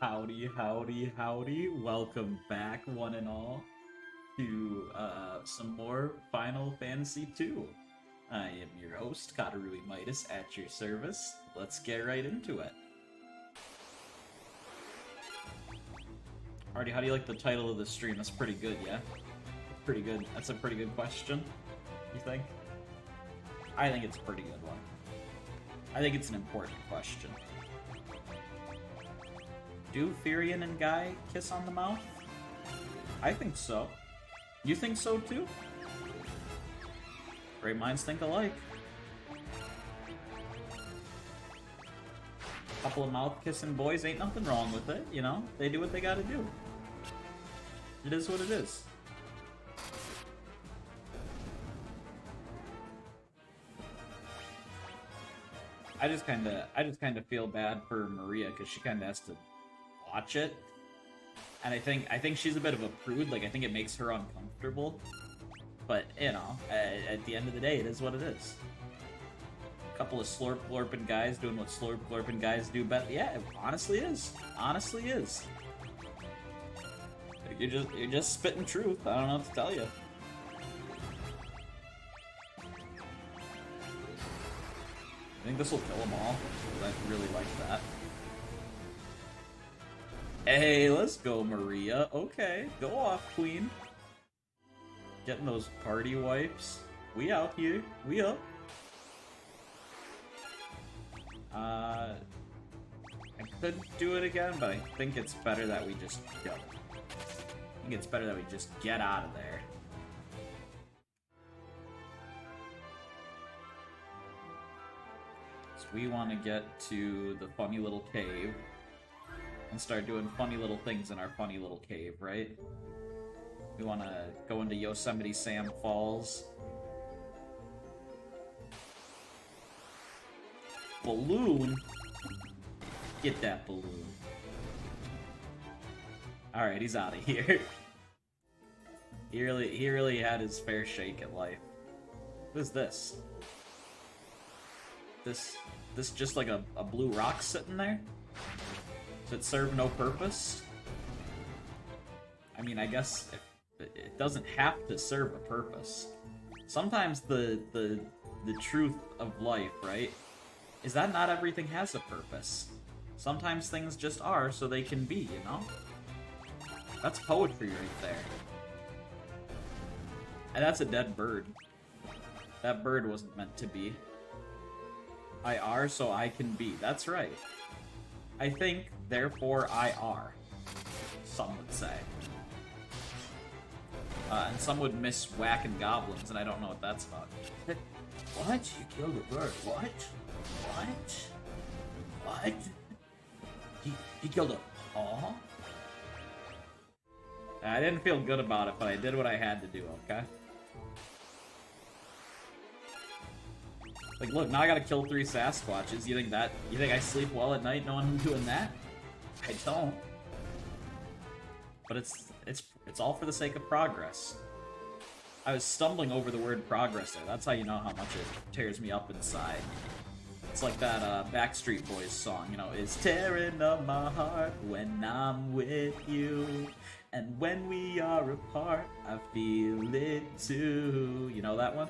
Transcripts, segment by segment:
Howdy, howdy, howdy. Welcome back, one and all, to some more Final Fantasy II. I am your host, Midas, at your service. Let's get right into it. Artie, how do you like the title of the stream? That's pretty good, yeah? Pretty good. That's a pretty good question, you think? I think it's a pretty good one. I think it's an important question. Do Firion and Guy kiss on the mouth? I think so. You think so too? Great minds think alike. Couple of mouth-kissing boys, ain't nothing wrong with it, you know? They do what they gotta do. It is what it is. I just kinda feel bad for Maria because she kinda has to watch it, and I think she's a bit of a prude. Like, I think it makes her uncomfortable, but you know, at the end of the day, it is what it is. A couple of slurp glorping guys doing what slurp glorping guys do best. Yeah, it honestly is. Honestly is. Like, you're just spitting truth. I don't know what to tell you. I think this will kill them all. I really like that. Hey, let's go, Maria. Okay, go off, Queen. Getting those party wipes. We out here. We up. I could do it again, but I think it's better that we just go. I think it's better that we just get out of there. So we want to get to the funny little cave and start doing funny little things in our funny little cave, right? We want to go into Yosemite Sam Falls. Balloon? Get that balloon. Alright, he's out of here. He really had his fair shake at life. What is this? This just like a blue rock sitting there? Does it serve no purpose? I mean, I guess it doesn't have to serve a purpose. Sometimes the truth of life, right, is that not everything has a purpose. Sometimes things just are so they can be, you know? That's poetry right there. And that's a dead bird. That bird wasn't meant to be. I are so I can be. That's right. I think, therefore I are. Some would say. And some would miss whacking goblins, and I don't know what that's about. What? You killed a bird. What? What? What? He killed a paw? I didn't feel good about it, but I did what I had to do, okay? Like, look, now I gotta kill 3 Sasquatches. You think I sleep well at night knowing I'm doing that? I don't. But it's all for the sake of progress. I was stumbling over the word progress there. That's how you know how much it tears me up inside. It's like that Backstreet Boys song, you know, it's tearing up my heart when I'm with you. And when we are apart, I feel it too. You know that one?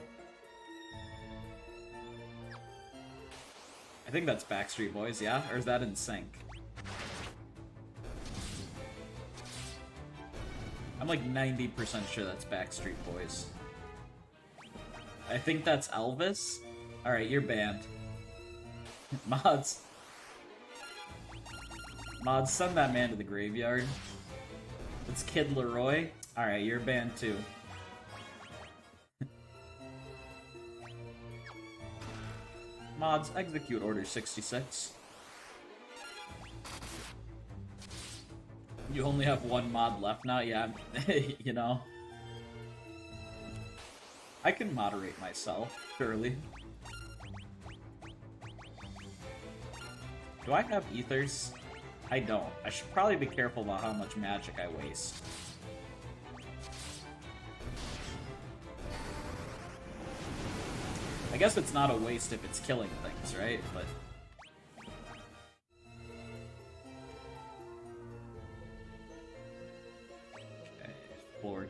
I think that's Backstreet Boys, yeah? Or is that In Sync? I'm like 90% sure that's Backstreet Boys. I think that's Elvis. Alright, you're banned. Mods. Mods, send that man to the graveyard. It's Kid Leroy. Alright, you're banned too. Mods, execute Order 66. You only have 1 mod left now? Yeah, you know. I can moderate myself, surely. Do I have ethers? I don't. I should probably be careful about how much magic I waste. I guess it's not a waste if it's killing things, right? But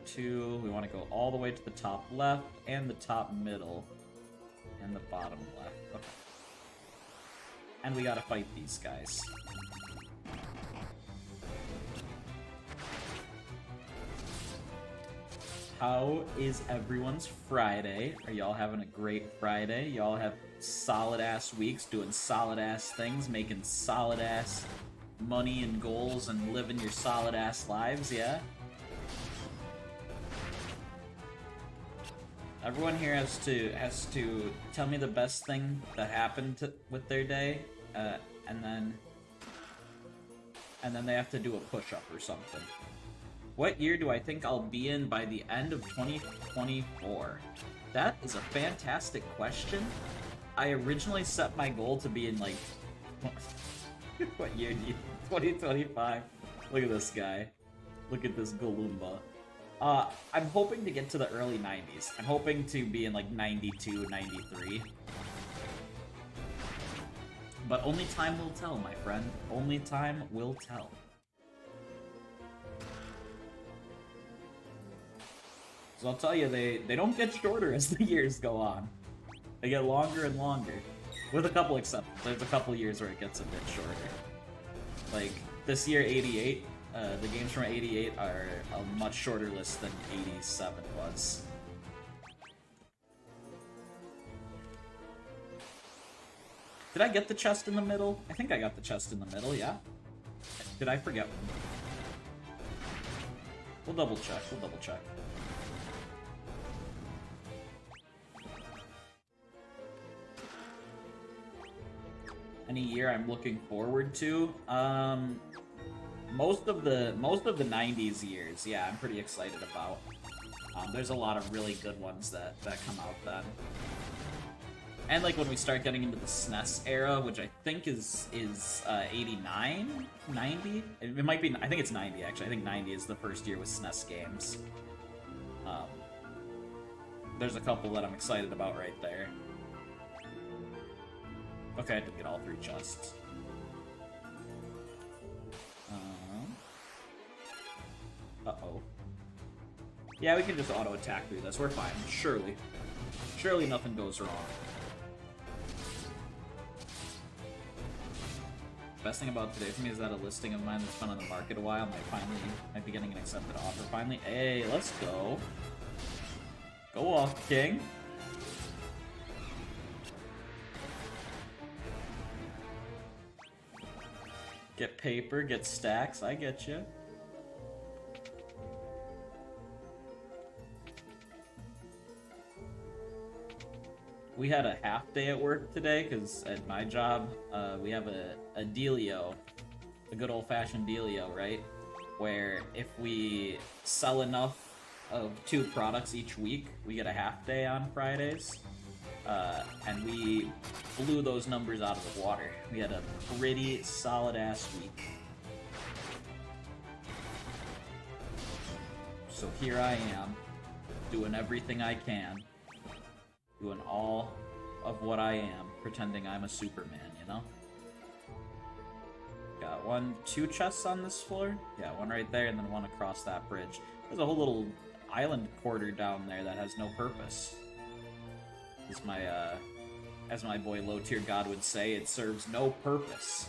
2. We want to go all the way to the top left, and the top middle, and the bottom left. Okay. And we gotta fight these guys. How is everyone's Friday? Are y'all having a great Friday? Y'all have solid-ass weeks, doing solid-ass things, making solid-ass money and goals, and living your solid-ass lives, yeah? Everyone here has to tell me the best thing that happened with their day, and then they have to do a push-up or something. What year do I think I'll be in by the end of 2024? That is a fantastic question. I originally set my goal to be in, like... what year do you... 2025? Look at this guy. Look at this Galumba. I'm hoping to get to the early 90s. I'm hoping to be in, like, 92, 93. But only time will tell, my friend. Only time will tell. So I'll tell you, they don't get shorter as the years go on. They get longer and longer. With a couple exceptions. There's a couple years where it gets a bit shorter. Like, this year, 88, the games from 88 are a much shorter list than 87 was. Did I get the chest in the middle? I think I got the chest in the middle, yeah. Did I forget one? We'll double check, we'll double check. Any year I'm looking forward to? Most of the 90s years, yeah, I'm pretty excited about. There's a lot of really good ones that come out then. And like when we start getting into the SNES era, which I think is 89, 90. It might be. I think it's 90 actually. I think 90 is the first year with SNES games. There's a couple that I'm excited about right there. Okay, I did get all 3 chests. Uh-oh. Yeah, we can just auto-attack through this. We're fine. Surely. Surely nothing goes wrong. Best thing about today for me is that a listing of mine that's been on the market a while might be getting an accepted offer finally. Hey, let's go. Go off, King. Get paper, get stacks, I get you. We had a half day at work today, because at my job, we have a dealio, a good old-fashioned dealio, right? Where if we sell enough of 2 products each week, we get a half day on Fridays. And we blew those numbers out of the water. We had a pretty solid-ass week. So here I am, doing everything I can. Doing all of what I am, pretending I'm a Superman, you know? Got 2 chests on this floor? Yeah, one right there, and then one across that bridge. There's a whole little island quarter down there that has no purpose. As my boy Low Tier God would say, it serves no purpose.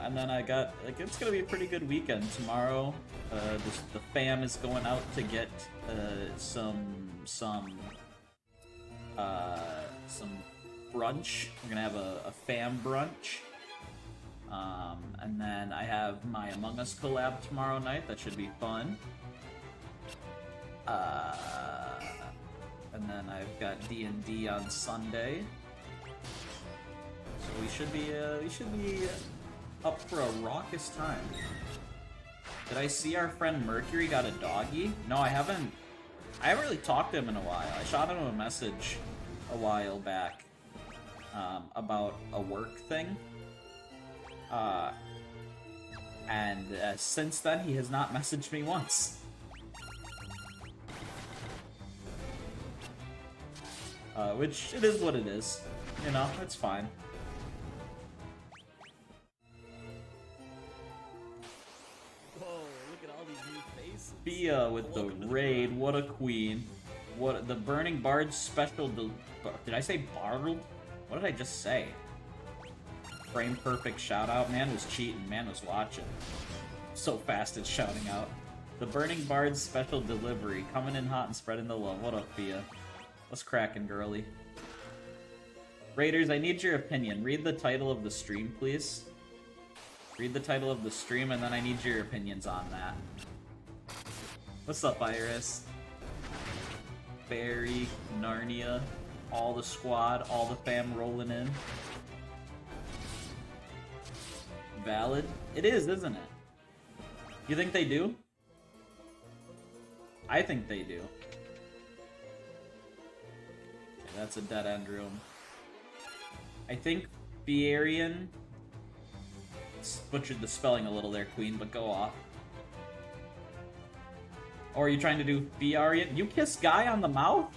And then I got, like, it's gonna be a pretty good weekend tomorrow. The fam is going out to get some brunch. We're gonna have a fam brunch. And then I have my Among Us collab tomorrow night. That should be fun. And then I've got D&D on Sunday. So we should be up for a raucous time. Did I see our friend Mercury got a doggy? No, I haven't really talked to him in a while. I shot him a message a while back about a work thing. And since then, he has not messaged me once. Which, it is what it is. You know, it's fine. Fia with the raid. What a queen. What the Burning Bard's special. Did I say Bard? What did I just say? Frame perfect shout out. Man was cheating. Man was watching. So fast at shouting out. The Burning Bard's special delivery. Coming in hot and spreading the love. What up, Fia? What's cracking, girly? Raiders, I need your opinion. Read the title of the stream, please. Read the title of the stream, and then I need your opinions on that. What's up, Iris? Barry, Narnia, all the squad, all the fam rolling in. Valid? It is, isn't it? You think they do? I think they do. Okay, that's a dead-end room. I think Fierian butchered the spelling a little there, Queen, but go off. Or are you trying to do Fierian? You kiss Guy on the mouth?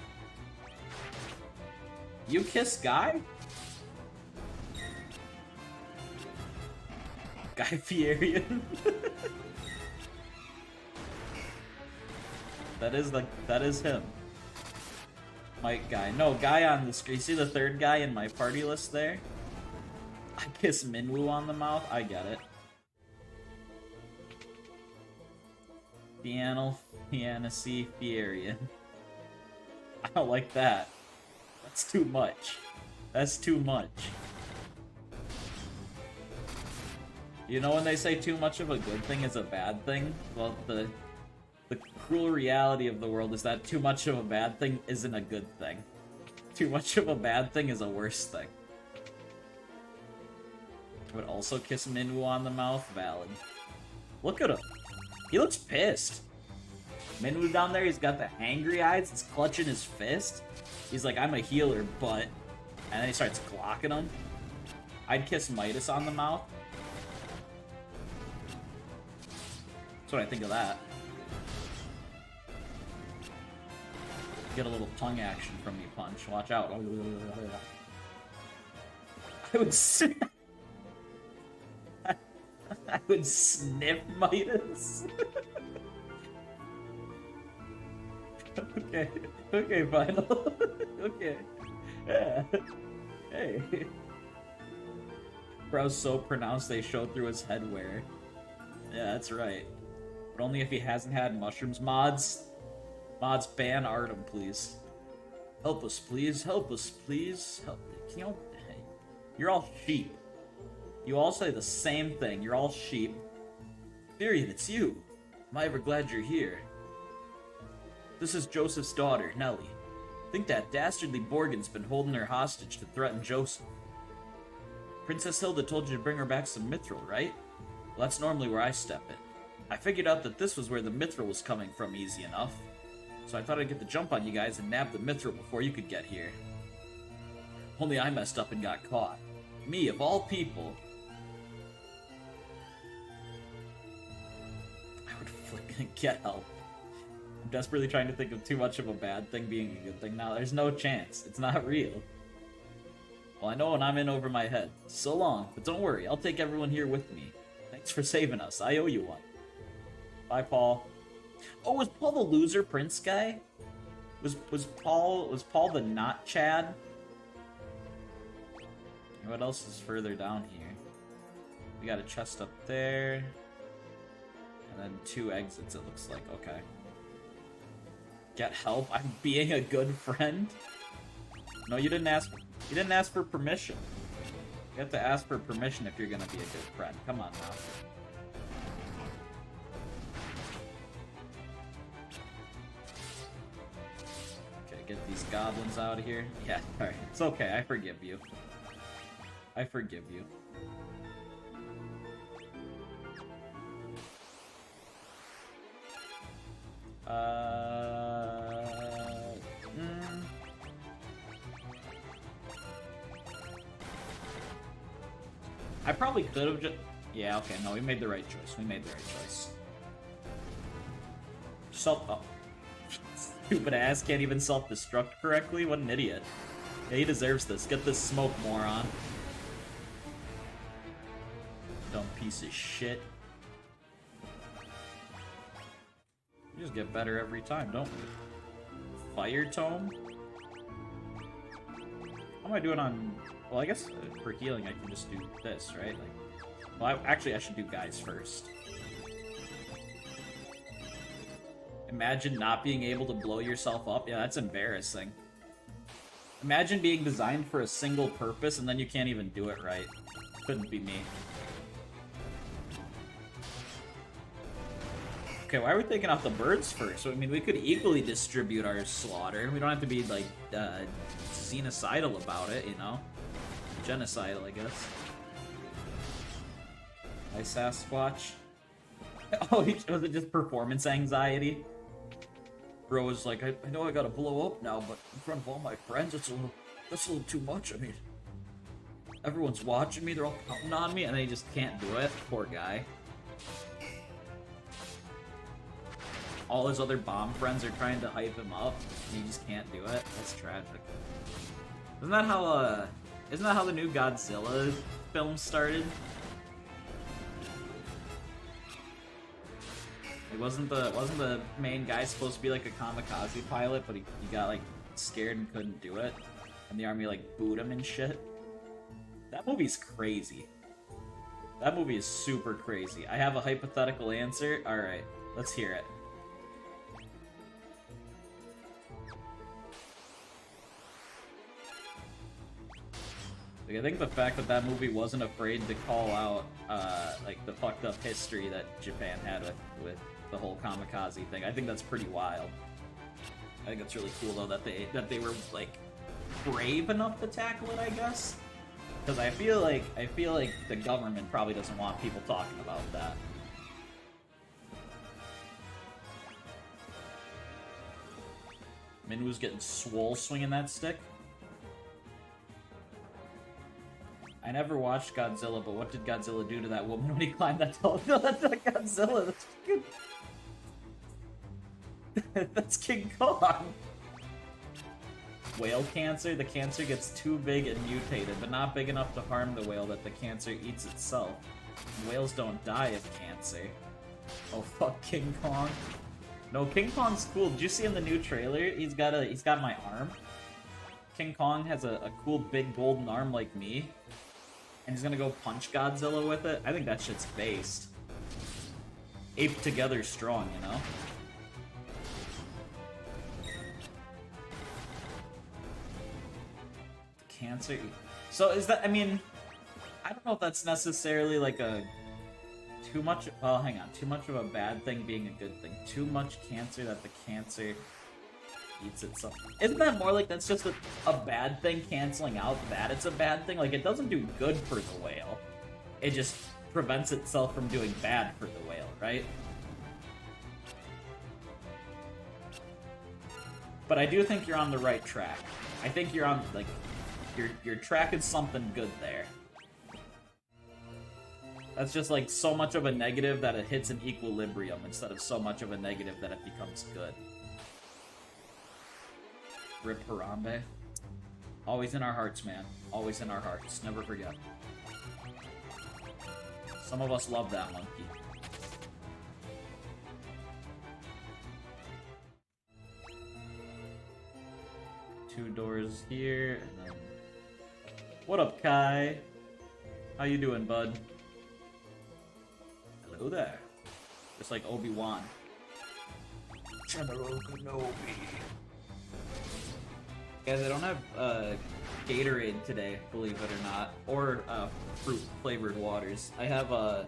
You kiss Guy? Guy Fierian? That is him. Mike Guy. No, Guy on the screen. You see the third guy in my party list there? I kiss Minwoo on the mouth? I get it. Piano, Pianacy, Fierian. I don't like that. That's too much. That's too much. You know when they say too much of a good thing is a bad thing? Well, the cruel reality of the world is that too much of a bad thing isn't a good thing. Too much of a bad thing is a worse thing. I would also kiss Minwoo on the mouth. Valid. Look at him. He looks pissed. Minwoo down there, he's got the hangry eyes. He's clutching his fist. He's like, I'm a healer, but... And then he starts glocking him. I'd kiss Midas on the mouth. That's what I think of that. Get a little tongue action from me, Punch. Watch out. I would I would sniff Midas. Okay. Okay, final. Okay. Yeah. Hey. Bro's so pronounced they show through his headwear. Yeah, that's right. But only if he hasn't had mushrooms. Mods, ban Artem, please. Help us, please. Help us, please. Help. Can you all... Hey. You're all sheep. You all say the same thing. You're all sheep. Furion, it's you. Am I ever glad you're here? This is Joseph's daughter, Nellie. Think that dastardly Borgen's been holding her hostage to threaten Joseph. Princess Hilda told you to bring her back some mithril, right? Well, that's normally where I step in. I figured out that this was where the mithril was coming from easy enough. So I thought I'd get the jump on you guys and nab the mithril before you could get here. Only I messed up and got caught. Me, of all people. I would flipping get help. I'm desperately trying to think of too much of a bad thing being a good thing now. There's no chance. It's not real. Well, I know when I'm in over my head. So long, but don't worry. I'll take everyone here with me. Thanks for saving us. I owe you one. Bye, Paul. Oh, was Paul the loser prince guy? Was Paul the not Chad? What else is further down here? We got a chest up there. And then 2 exits, it looks like. Okay. Get help? I'm being a good friend? No, you didn't ask for permission. You have to ask for permission if you're gonna be a good friend. Come on now. Okay, get these goblins out of here. Yeah, alright. It's okay, I forgive you. I forgive you. I probably could have just... Yeah, okay, no, we made the right choice. We made the right choice. Oh. Stupid ass can't even self-destruct correctly? What an idiot. Yeah, he deserves this. Get this smoke, moron. Dumb piece of shit. just get better every time, don't we? Fire Tome? How am I doing on... Well, I guess for healing I can just do this, right? Like, well, actually I should do guys first. Imagine not being able to blow yourself up. Yeah, that's embarrassing. Imagine being designed for a single purpose and then you can't even do it right. Couldn't be me. Okay, why are we taking out the birds first? I mean, we could equally distribute our slaughter. We don't have to be, like, genocidal about it, you know? Genocidal, I guess. Hi, Sasquatch. Oh, was it just performance anxiety? Bro was like, I know I gotta blow up now, but in front of all my friends, that's a little too much. I mean, everyone's watching me, they're all counting on me, and then he just can't do it. Poor guy. All his other bomb friends are trying to hype him up, and he just can't do it. That's tragic. Isn't that how the new Godzilla film started? It wasn't the main guy supposed to be like a kamikaze pilot, but he got like scared and couldn't do it, and the army like booed him and shit. That movie's crazy. That movie is super crazy. I have a hypothetical answer. All right, let's hear it. Like, I think the fact that that movie wasn't afraid to call out like the fucked up history that Japan had with the whole kamikaze thing, I think that's pretty wild. I think it's really cool though that they were like brave enough to tackle it, I guess. Because I feel like the government probably doesn't want people talking about that. Minwoo's getting swole swinging that stick. I never watched Godzilla, but what did Godzilla do to that woman when he climbed that tall? No, that's not Godzilla. That's King... that's King Kong. Whale cancer? The cancer gets too big and mutated, but not big enough to harm the whale that the cancer eats itself. Whales don't die of cancer. Oh fuck King Kong. No, King Kong's cool. Did you see in the new trailer? He's got my arm. King Kong has a cool big golden arm like me. And he's gonna go punch Godzilla with it. I think that shit's based. Ape together strong, you know? Cancer. So is that, I mean, I don't know if that's necessarily like a too much, well, hang on, too much of a bad thing being a good thing. Too much cancer that the cancer eats itself. Isn't that more like that's just a bad thing canceling out that it's a bad thing? Like, it doesn't do good for the whale. It just prevents itself from doing bad for the whale, right? But I do think you're on the right track. I think you're on, like, you're tracking something good there. That's just like so much of a negative that it hits an equilibrium instead of so much of a negative that it becomes good. Rip Harambe. Always in our hearts, man. Always in our hearts. Never forget. Some of us love that monkey. Two doors here, and then... What up, Kai? How you doing, bud? Hello there. Just like Obi-Wan. General Kenobi. Guys, I don't have Gatorade today, believe it or not, or fruit-flavored waters. I have a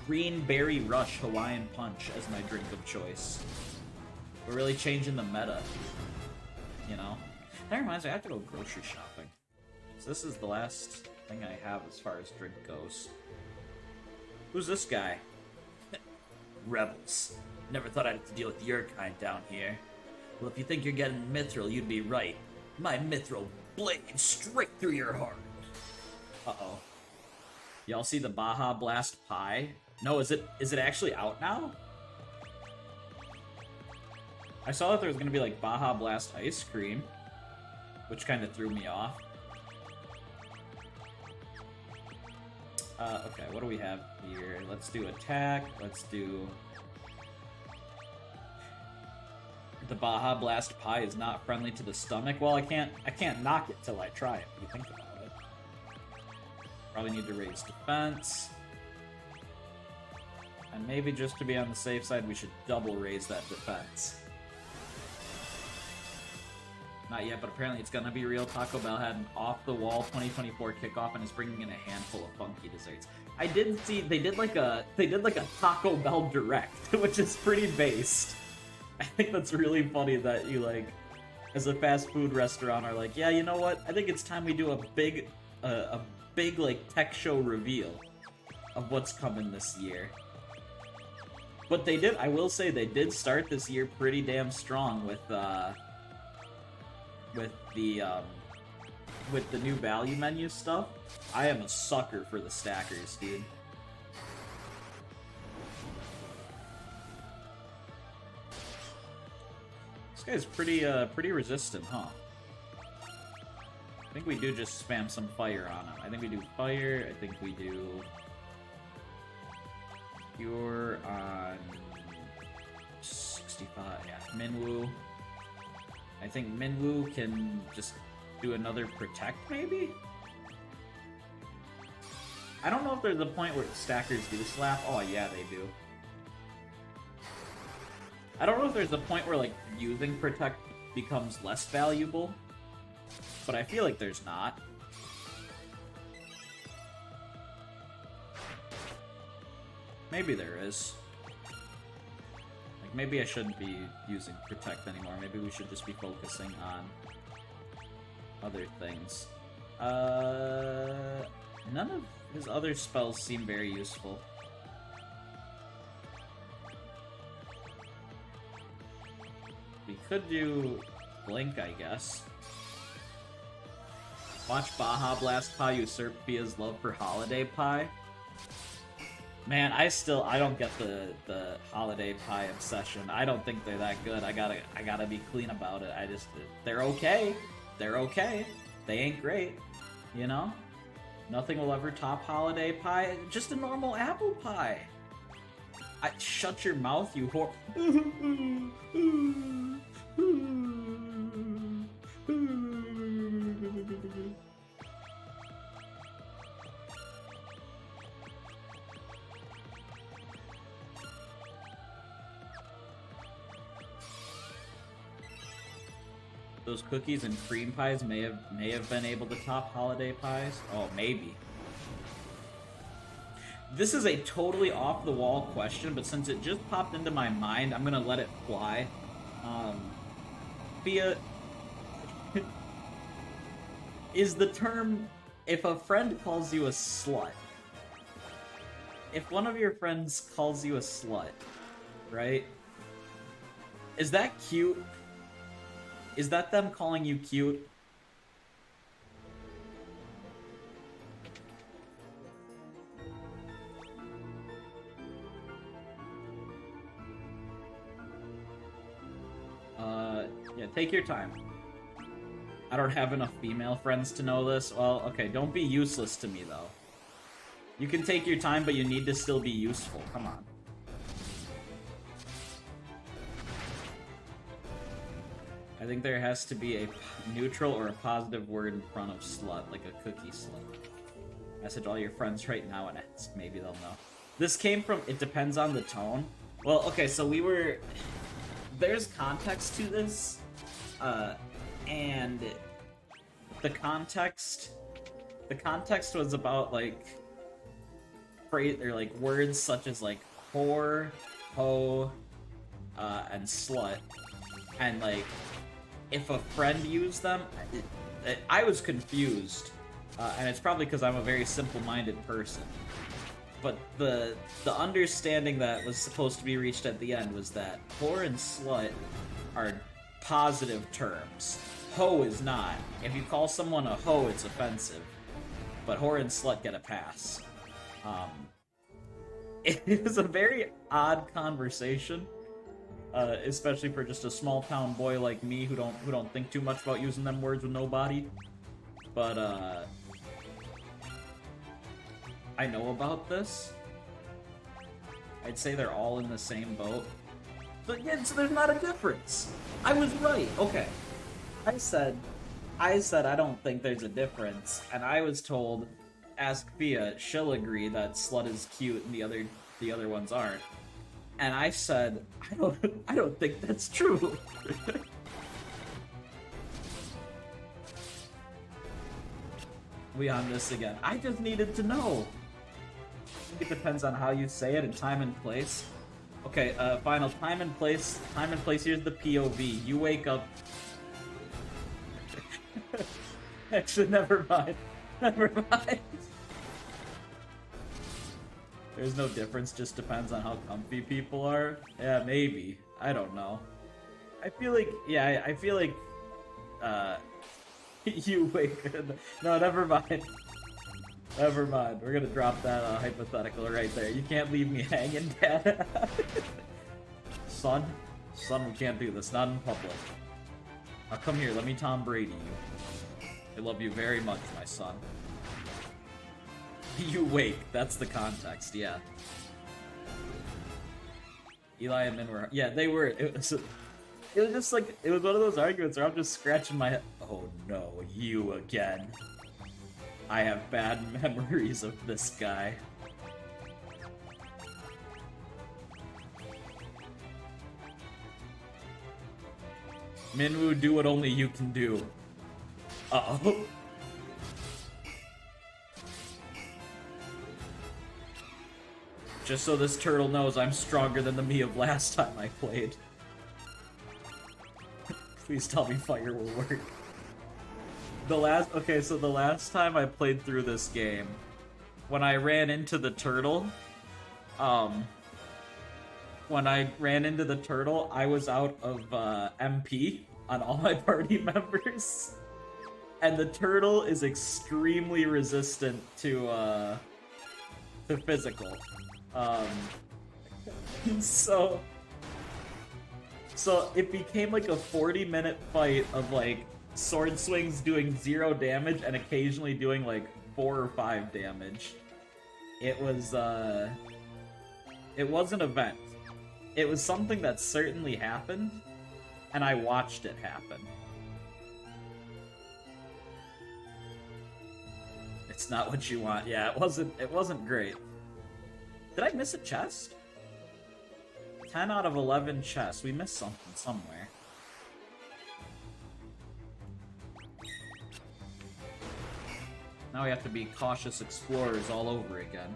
Green Berry Rush Hawaiian Punch as my drink of choice. We're really changing the meta, you know? That reminds me, I have to go grocery shopping. So this is the last thing I have as far as drink goes. Who's this guy? Rebels. Never thought I'd have to deal with your kind down here. Well, if you think you're getting mithril, you'd be right. My mithril blade straight through your heart. Uh-oh. Y'all see the Baja Blast pie? No, is it actually out now? I saw that there was gonna be like Baja Blast ice cream, which kind of threw me off. Okay, what do we have here? Let's do attack. Let's do... The Baja Blast pie is not friendly to the stomach. Well, I can't knock it till I try it. What do you think about it? Probably need to raise defense. And maybe just to be on the safe side, we should double raise that defense. Not yet, but apparently it's gonna be real. Taco Bell had an off-the-wall 2024 kickoff and is bringing in a handful of funky desserts. I did see they did like a Taco Bell direct, which is pretty based. I think that's really funny that you like, as a fast food restaurant, are like, yeah, you know what? I think it's time we do a big like tech show reveal of what's coming this year. But they did. I will say they did start this year pretty damn strong with the new value menu stuff. I am a sucker for the stackers, dude. This guy's pretty resistant, huh? I think we do just spam some fire on him. I think we do fire. I think we do cure on 65. Yeah, Minwoo. I think Minwoo can just do another protect, maybe? I don't know if there's a point where stackers do slap. Oh, yeah, they do. I don't know if there's a point where, like, using protect becomes less valuable, but I feel like there's not. Maybe there is. Like, maybe I shouldn't be using protect anymore. Maybe we should just be focusing on other things. None of his other spells seem very useful. We could do Blink, I guess. Watch Baja Blast Pie usurp Fia's love for Holiday Pie. Man, I don't get the Holiday Pie obsession. I don't think they're that good. I gotta be clean about it. They're okay. They're okay. They ain't great, you know? Nothing will ever top Holiday Pie. Just a normal apple pie. Shut your mouth, you whore. Those cookies and cream pies may have been able to top holiday pies. Oh, maybe. This is a totally off-the-wall question, but since it just popped into my mind, I'm gonna let it fly. Fia, is the term, if a friend calls you a slut, if one of your friends calls you a slut, right? Is that cute? Is that them calling you cute? Yeah, take your time. I don't have enough female friends to know this. Well, okay, don't be useless to me, though. You can take your time, but you need to still be useful. Come on. I think there has to be a neutral or a positive word in front of slut, like a cookie slut. Message all your friends right now and ask. Maybe they'll know. This came from, it depends on the tone. Well, okay, so there's context to this, and the context was about, like, words such as, like, whore, hoe, and slut, and, like, if a friend used them, I was confused, and it's probably because I'm a very simple-minded person. But the understanding that was supposed to be reached at the end was that whore and slut are positive terms. Hoe is not. If you call someone a hoe, it's offensive. But whore and slut get a pass. It was a very odd conversation. Especially for just a small town boy like me who don't think too much about using them words with no body. But I know about this. I'd say they're all in the same boat. So yeah, so there's not a difference. I was right. Okay. I said I don't think there's a difference, and I was told, ask Fia, she'll agree that Slut is cute and the other ones aren't. And I said, I don't think that's true. We on this again. I just needed to know. I think it depends on how you say it and time and place. Okay, final time and place. Time and place, here's the POV. You wake up. Actually, never mind. Never mind. There's no difference, just depends on how comfy people are. Yeah, maybe. I don't know. I feel like, yeah, I feel like, you wake up. No, never mind. Never mind. We're gonna drop that hypothetical right there. You can't leave me hanging, Dad. Son, we can't do this. Not in public. Now come here. Let me Tom Brady you. I love you very much, my son. You wake. That's the context. Yeah. Eli and Min were. Yeah, they were. It was just like, it was one of those arguments where I'm just scratching my head. Oh no, you again. I have bad memories of this guy. Minwoo, do what only you can do. Uh-oh. Just so this turtle knows I'm stronger than the me of last time I played. Please tell me fire will work. The last time I played through this game, when I ran into the turtle, I was out of MP on all my party members. And the turtle is extremely resistant to physical. So it became like a 40-minute fight of like sword swings doing 0 damage and occasionally doing like 4 or 5 damage. It was an event. It was something that certainly happened, and I watched it happen. It's not what you want. Yeah, it wasn't great. Did I miss a chest? 10 out of 11 chests. We missed something somewhere. Now we have to be cautious explorers all over again.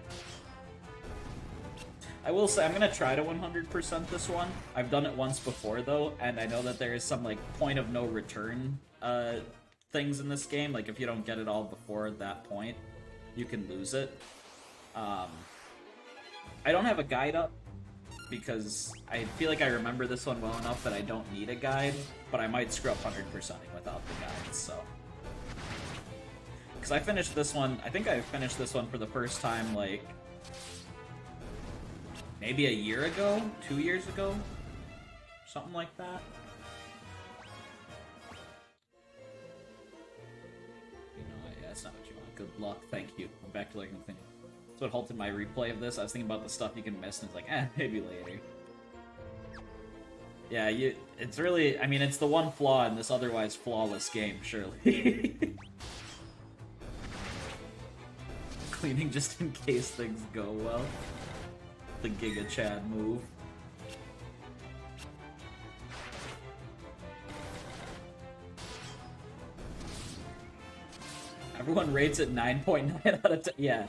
I will say, I'm gonna try to 100% this one. I've done it once before, though, and I know that there is some, like, point of no return things in this game. Like, if you don't get it all before that point, you can lose it. I don't have a guide up, because I feel like I remember this one well enough that I don't need a guide, but I might screw up 100%ing without the guides, so... Because I finished this one, I think I finished this one for the first time, like, maybe a year ago? 2 years ago? Something like that. You know, yeah, that's not what you want. Good luck, thank you. I'm back to looking at the thing. That's what halted my replay of this. I was thinking about the stuff you can miss, and it's like, maybe later. Yeah, it's really, I mean, it's the one flaw in this otherwise flawless game, surely. Cleaning just in case things go well. The Giga Chad move. Everyone rates it 9.9 out of 10. Yeah.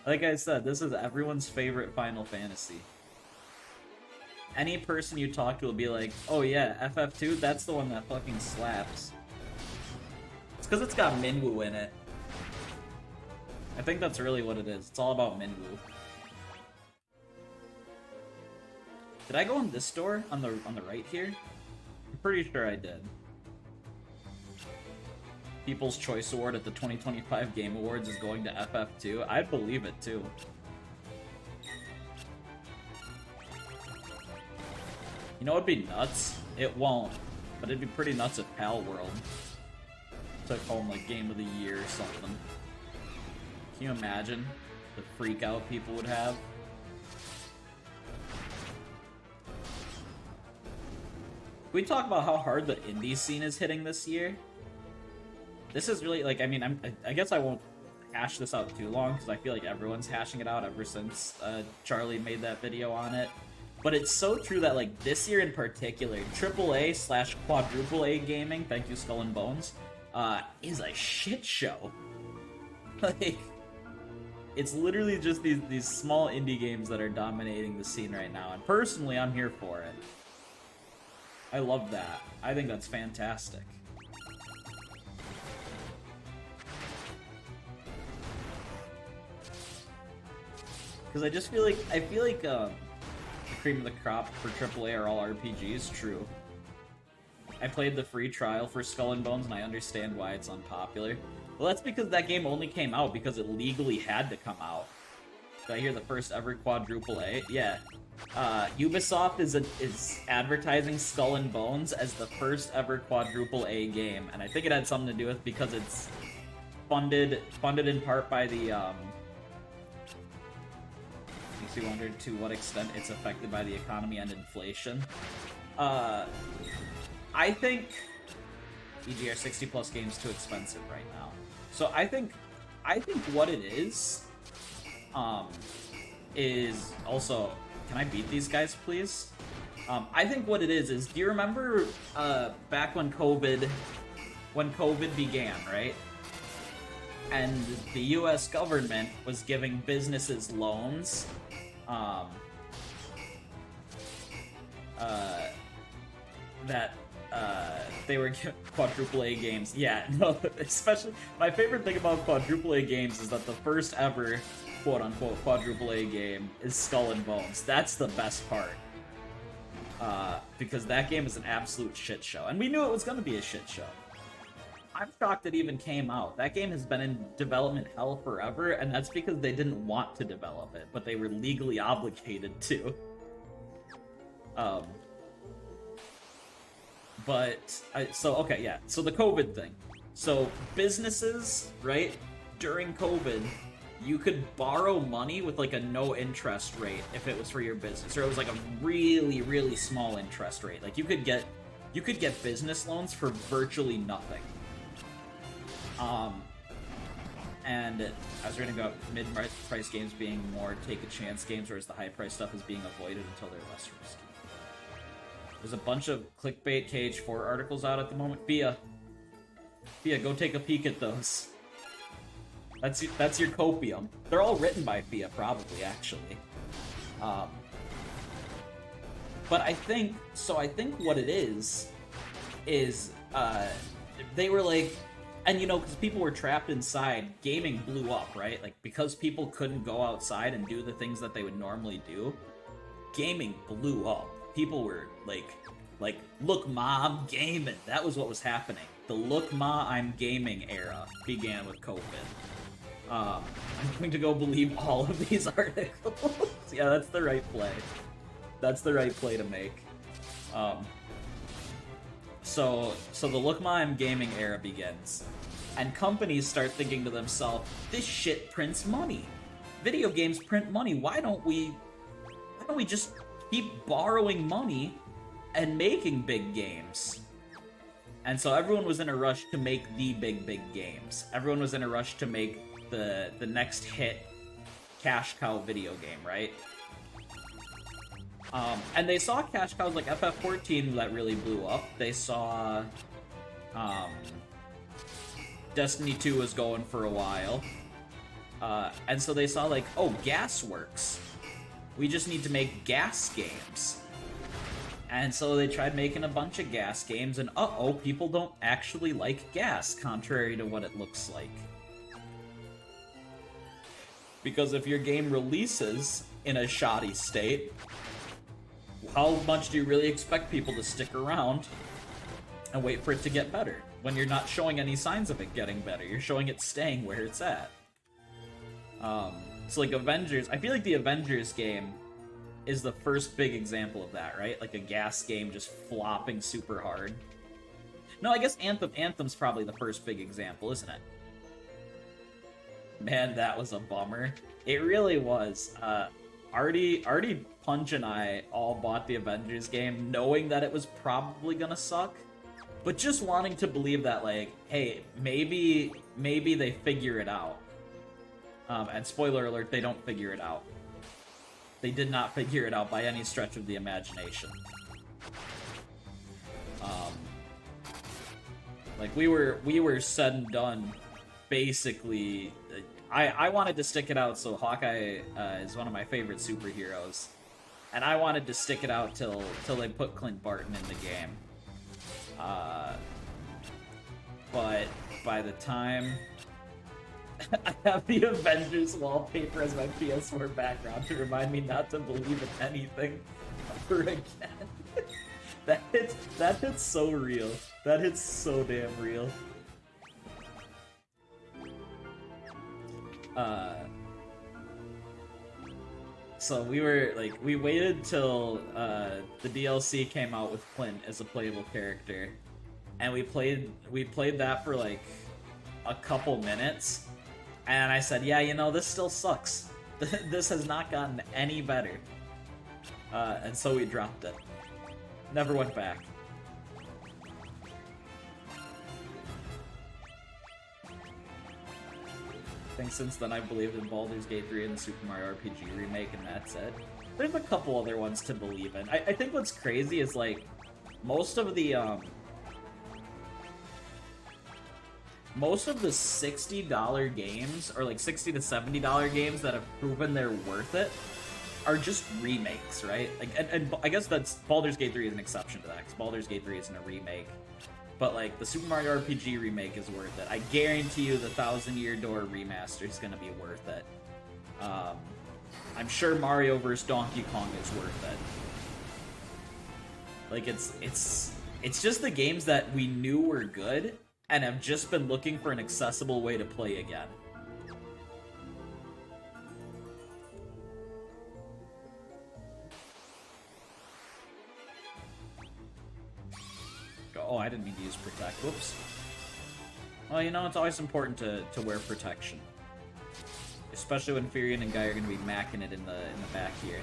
Like I said, this is everyone's favorite Final Fantasy. Any person you talk to will be like, oh yeah, FF2, that's the one that fucking slaps. It's because it's got Minwoo in it. I think that's really what it is. It's all about Minwoo. Did I go in this door on the right here? I'm pretty sure I did. People's Choice Award at the 2025 Game Awards is going to FF2. I'd believe it too. You know what'd be nuts? It won't, but it'd be pretty nuts if Pal World took home like Game of the Year or something. Can you imagine the freak out people would have? we talk about how hard the indie scene is hitting this year. This is really, like, I mean, I guess I won't hash this out too long, because I feel like everyone's hashing it out ever since Charlie made that video on it. But it's so true that, like, this year in particular, AAA slash quadruple A gaming, thank you Skull and Bones, is a shit show. Like, it's literally just these small indie games that are dominating the scene right now, and personally, I'm here for it. I love that. I think that's fantastic. Because I just feel like, the cream of the crop for AAA are all RPGs, true. I played the free trial for Skull and Bones, and I understand why it's unpopular. Well, that's because that game only came out because it legally had to come out. Did I hear the first ever quadruple A? Yeah. Ubisoft is advertising Skull and Bones as the first ever quadruple A game, and I think it had something to do with because it's funded in part by the makes me wonder to what extent it's affected by the economy and inflation. I think EGR 60 plus games too expensive right now. So I think what it is also, can I beat these guys please? I think what it is do you remember back when COVID began, right? And the US government was giving businesses loans that they were quadruple A games. Yeah, no, especially my favorite thing about quadruple A games is that the first ever quote-unquote quadruple A game is Skull and Bones. That's the best part. Because that game is an absolute shit show. And we knew it was going to be a shit show. I'm shocked it even came out. That game has been in development hell forever, and that's because they didn't want to develop it, but they were legally obligated to. So the COVID thing. So businesses, right, during COVID, you could borrow money with like a no interest rate if it was for your business, or it was like a really, really small interest rate. Like you could get business loans for virtually nothing. And I was reading about mid-price games being more take-a-chance games, whereas the high-price stuff is being avoided until they're less risky. There's a bunch of clickbait KH4 articles out at the moment. Fia, go take a peek at those. That's your copium. They're all written by Fia, probably, actually. But I think what it is they were like, and you know, because people were trapped inside, gaming blew up, right? Like, because people couldn't go outside and do the things that they would normally do, gaming blew up. People were like, look ma, I'm gaming. That was what was happening. The look ma, I'm gaming era began with COVID. I'm going to go believe all of these articles. Yeah, that's the right play. That's the right play to make. So the look ma, I'm gaming era begins. And companies start thinking to themselves, this shit prints money. Video games print money. Why don't we just keep borrowing money and making big games? And so everyone was in a rush to make the big games. Everyone was in a rush to make the next hit cash cow video game, right? And they saw cash cows like FF14 that really blew up. They saw Destiny 2 was going for a while. And so they saw like, oh, gas works. We just need to make gas games. And so they tried making a bunch of gas games, and uh-oh, people don't actually like gas, contrary to what it looks like. Because if your game releases in a shoddy state, how much do you really expect people to stick around and wait for it to get better when you're not showing any signs of it getting better? You're showing it staying where it's at. So like Avengers, I feel like the Avengers game is the first big example of that, right? Like a gas game just flopping super hard. No, I guess Anthem's probably the first big example, isn't it? Man, that was a bummer. It really was. Artie Punch and I all bought the Avengers game knowing that it was probably gonna suck, but just wanting to believe that, like, hey, maybe they figure it out. And spoiler alert, they don't figure it out. They did not figure it out by any stretch of the imagination. Like, we were said and done, basically. I wanted to stick it out, so Hawkeye is one of my favorite superheroes. And I wanted to stick it out till they put Clint Barton in the game. But by the time I have the Avengers wallpaper as my PS4 background to remind me not to believe in anything ever again. That hits so real. That hits so damn real. So we waited till the DLC came out with Clint as a playable character, and we played that for like a couple minutes, and I said, yeah, you know, this still sucks. This has not gotten any better. And so we dropped it. Never went back. I think since then I've believed in Baldur's Gate 3 and the Super Mario RPG remake, and that's it. There's a couple other ones to believe in. I think what's crazy is, like, most of the $60 games, or like $60 to $70 games that have proven they're worth it, are just remakes, right? Like, and I guess that's Baldur's Gate 3 is an exception to that, because Baldur's Gate 3 isn't a remake. But like the Super Mario RPG remake is worth it. I guarantee you the Thousand Year Door remaster is gonna be worth it. I'm sure Mario vs. Donkey Kong is worth it. Like it's just the games that we knew were good and have just been looking for an accessible way to play again. Oh, I didn't mean to use protect. Whoops. Well, you know, it's always important to wear protection. Especially when Furion and Guy are going to be macking it in the back here.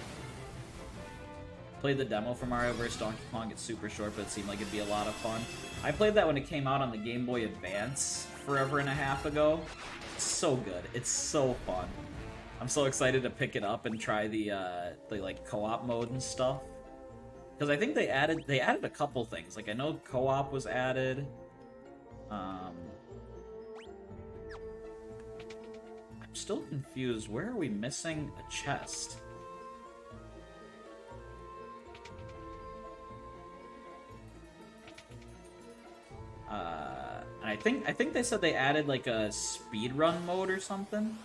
Played the demo for Mario vs. Donkey Kong. It's super short, but it seemed like it'd be a lot of fun. I played that when it came out on the Game Boy Advance forever and a half ago. It's so good. It's so fun. I'm so excited to pick it up and try the like co-op mode and stuff. Because I think they added a couple things. Like, I know co-op was added. I'm still confused. Where are we missing a chest? And I think they said they added like a speedrun mode or something.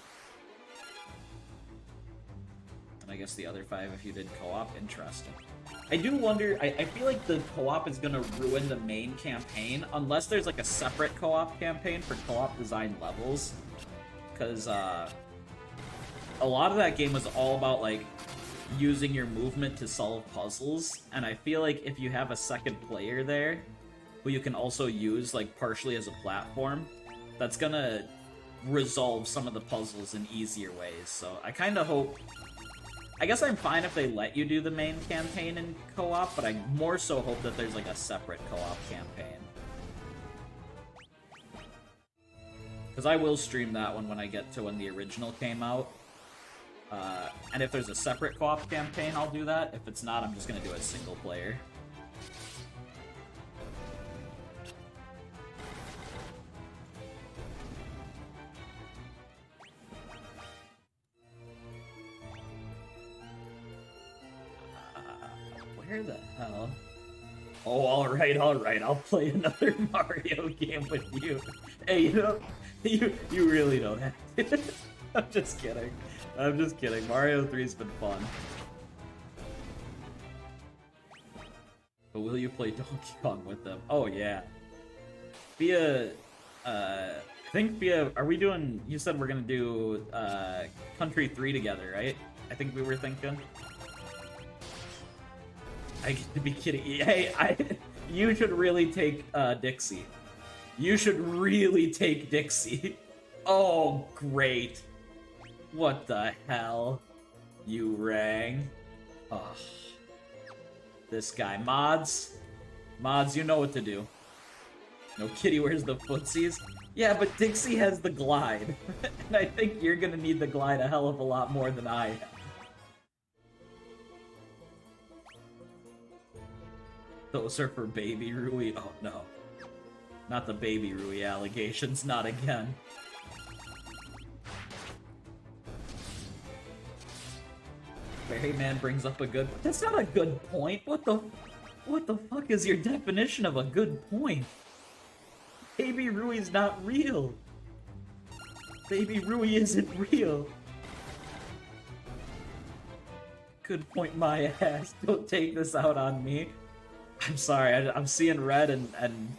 And I guess the other 5 if you did co-op. Interesting. I do wonder, I feel like the co-op is gonna ruin the main campaign, unless there's like a separate co-op campaign for co-op design levels. Because a lot of that game was all about like using your movement to solve puzzles, and I feel like if you have a second player there, who you can also use like partially as a platform, that's gonna resolve some of the puzzles in easier ways. So I kind of hope... I guess I'm fine if they let you do the main campaign in co-op, but I more so hope that there's like a separate co-op campaign. Because I will stream that one when I get to when the original came out. And if there's a separate co-op campaign, I'll do that. If it's not, I'm just going to do a single player. Where the hell? Oh, alright, I'll play another Mario game with you. Hey, you know, you really don't have to. I'm just kidding. Mario 3's been fun. But will you play Donkey Kong with them? Oh, yeah. I think are we doing, you said we're gonna do, Country 3 together, right? I think we were thinking. I get to be kidding. Hey, you should really take Dixie. You should really take Dixie. Oh, great. What the hell? You rang? Ugh. This guy. Mods. Mods, you know what to do. No, Kitty wears the footsies. Yeah, but Dixie has the glide. And I think you're gonna need the glide a hell of a lot more than I am. Those are for Baby Rui. Oh no. Not the Baby Rui allegations, not again. Berryman brings up a good... That's not a good point. What the fuck is your definition of a good point? Baby Rui's not real. Baby Rui isn't real. Good point, my ass. Don't take this out on me. I'm sorry, I'm seeing red and...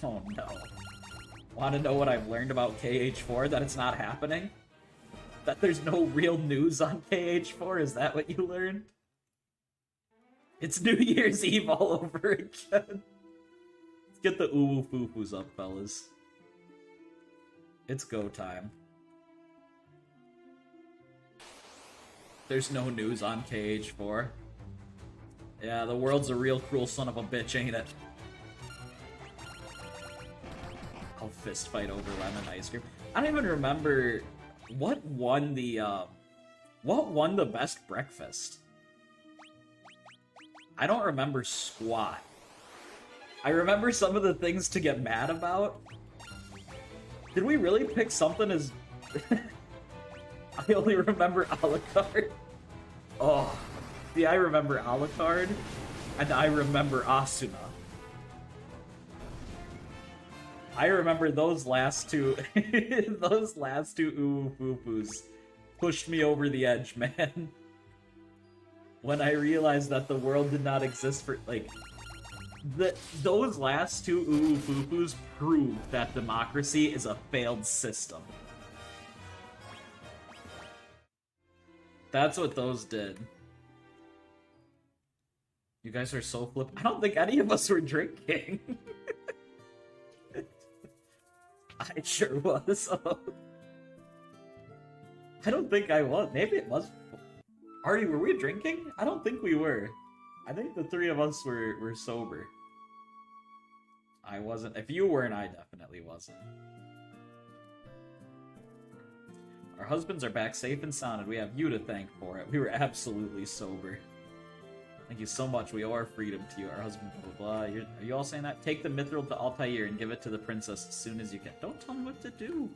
Oh no. Want to know what I've learned about KH4? That it's not happening? That there's no real news on KH4? Is that what you learned? It's New Year's Eve all over again. Let's get the ooh-foo-foos up, fellas. It's go time. There's no news on KH4. Yeah, the world's a real cruel son of a bitch, ain't it? I'll fist fight over lemon ice cream. I don't even remember what won the best breakfast. I don't remember squat. I remember some of the things to get mad about. Did we really pick something as... I only remember a la carte. Oh, see, I remember a la carte, and I remember Asuna. I remember those last two, those last two ooh-foo-foos pushed me over the edge, man. When I realized that the world did not exist for, like, those last two ooh-foo-foos proved that democracy is a failed system. That's what those did. You guys are so flip. I don't think any of us were drinking. I sure was. I don't think I was. Maybe it was. Artie, were we drinking? I don't think we were. I think the three of us were sober. I wasn't. If you weren't, I definitely wasn't. Our husbands are back safe and sound, and we have you to thank for it. We were absolutely sober. Thank you so much. We owe our freedom to you. Our husband, blah, blah, blah. Are you all saying that? Take the mithril to Altair and give it to the princess as soon as you can. Don't tell me what to do.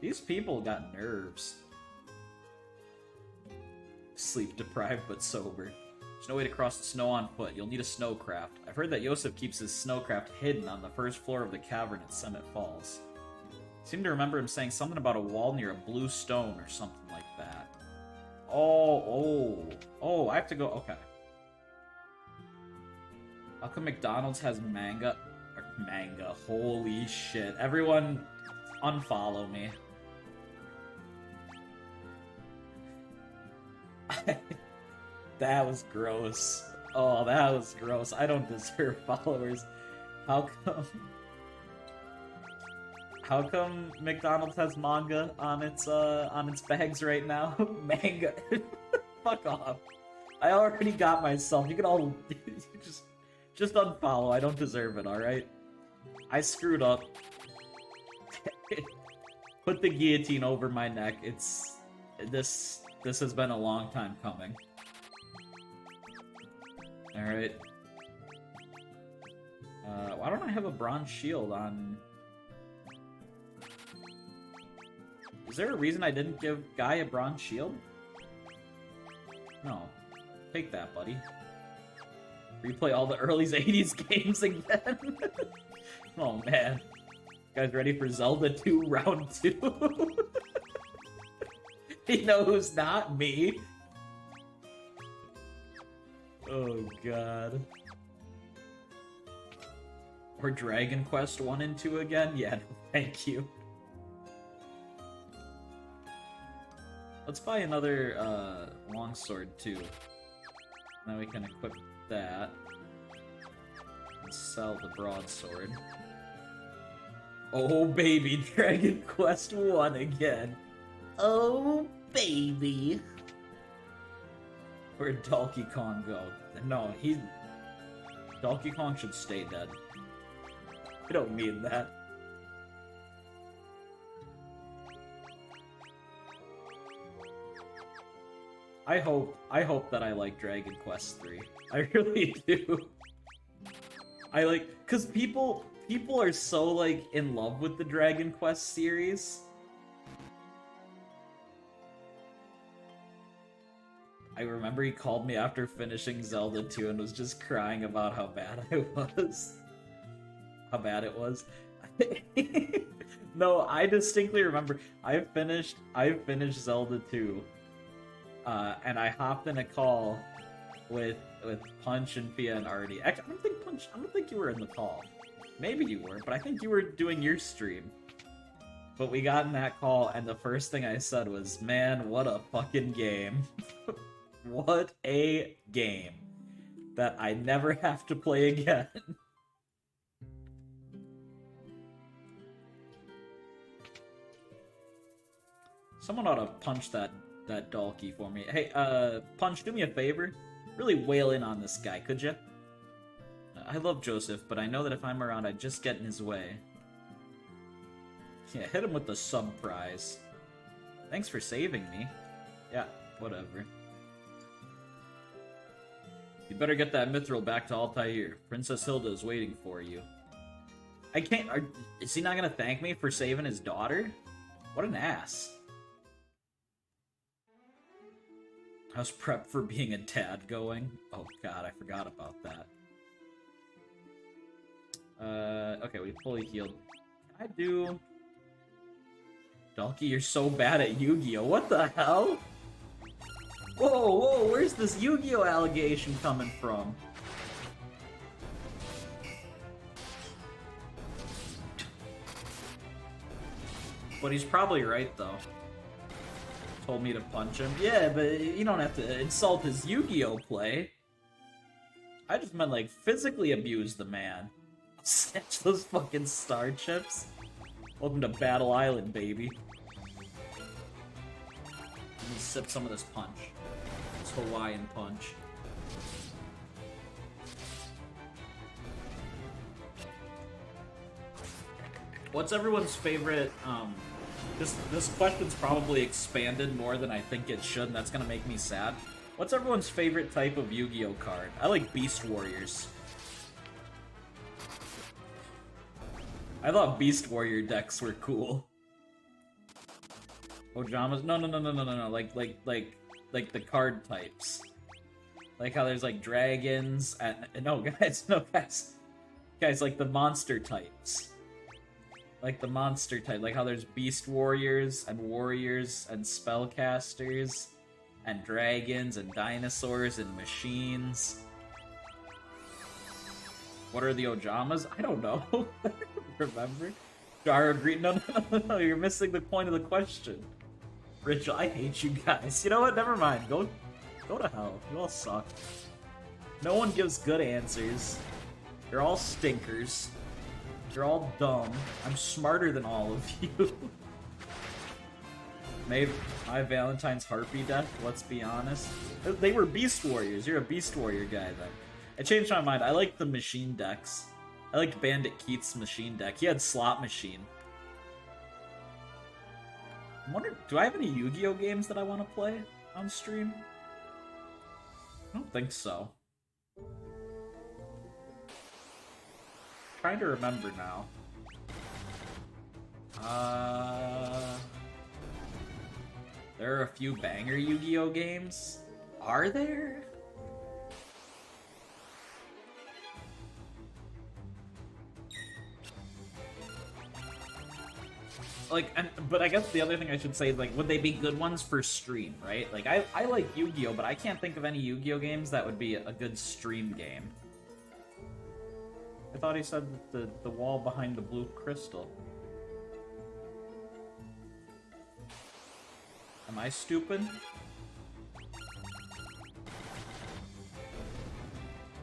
These people got nerves. Sleep deprived but sober. There's no way to cross the snow on foot. You'll need a snowcraft. I've heard that Yosef keeps his snowcraft hidden on the first floor of the cavern at Summit Falls. I seem to remember him saying something about a wall near a blue stone or something like that. Oh, I have to go, okay. How come McDonald's has manga? Manga, holy shit. Everyone, unfollow me. That was gross. Oh, that was gross. I don't deserve followers. How come McDonald's has manga on its bags right now? Manga. Fuck off. I already got myself. You can all just unfollow. I don't deserve it, alright? I screwed up. Put the guillotine over my neck. This has been a long time coming. Alright. Why don't I have a bronze shield on... Is there a reason I didn't give Guy a bronze shield? No. Take that, buddy. Replay all the early 80s games again. Oh, man. You guys ready for Zelda 2 Round 2? You know who's not? Me. Oh, God. Or Dragon Quest 1 and 2 again? Yeah, no, thank you. Let's buy another longsword too. Then we can equip that. And sell the broadsword. Oh baby, Dragon Quest 1 again. Oh baby. Where'd Donkey Kong go? No, Donkey Kong should stay dead. I don't mean that. I hope that I like Dragon Quest 3. I really do. Cause people are so, like, in love with the Dragon Quest series. I remember he called me after finishing Zelda 2 and was just crying about how bad I was. How bad it was. No, I distinctly remember I finished Zelda 2. And I hopped in a call with Punch and Fia and Artie. Actually, I don't think you were in the call. Maybe you were, but I think you were doing your stream. But we got in that call, and the first thing I said was, "Man, what a fucking game. What a game that I never have to play again." Someone ought to punch that Dalkey for me. Hey, Punch, do me a favor. Really wail in on this guy, could you? I love Joseph, but I know that if I'm around, I'd just get in his way. Yeah, hit him with the sub prize. Thanks for saving me. Yeah, whatever. You better get that mithril back to Altair. Princess Hilda is waiting for you. I can't... is he not gonna thank me for saving his daughter? What an ass. How's prep for being a dad going? Oh god, I forgot about that. Okay, we fully healed. Can I do... Dalkey, you're so bad at Yu-Gi-Oh! What the hell? Whoa, where's this Yu-Gi-Oh! Allegation coming from? But he's probably right, though. Told me to punch him. Yeah, but you don't have to insult his Yu-Gi-Oh! Play. I just meant, like, physically abuse the man. Snatch those fucking star chips. Welcome to Battle Island, baby. Let me sip some of this punch. This Hawaiian punch. What's everyone's favorite, This question's probably expanded more than I think it should, and that's gonna make me sad. What's everyone's favorite type of Yu-Gi-Oh card? I like Beast Warriors. I thought Beast Warrior decks were cool. Ojamas? No. Like the card types. Like how there's like dragons and no guys, guys, like the monster types. Like the monster type, like how there's Beast Warriors and Spellcasters and dragons and dinosaurs and machines. What are the Ojamas? I don't know. Remember? Jara Green? No, you're missing the point of the question. Rachel, I hate you guys. You know what? Never mind. Go to hell. You all suck. No one gives good answers. You're all stinkers. You're all dumb. I'm smarter than all of you. Maybe my Valentine's Harpy deck, let's be honest. They were Beast Warriors. You're a Beast Warrior guy then. I changed my mind. I like the machine decks. I liked Bandit Keith's machine deck. He had Slot Machine. I'm wondering, do I have any Yu-Gi-Oh games that I want to play on stream? I don't think so. Trying to remember now. There are a few banger Yu-Gi-Oh games. Are there? Like, but I guess the other thing I should say is, like, would they be good ones for stream, right? Like, I like Yu-Gi-Oh, but I can't think of any Yu-Gi-Oh games that would be a good stream game. I thought he said that the wall behind the blue crystal. Am I stupid?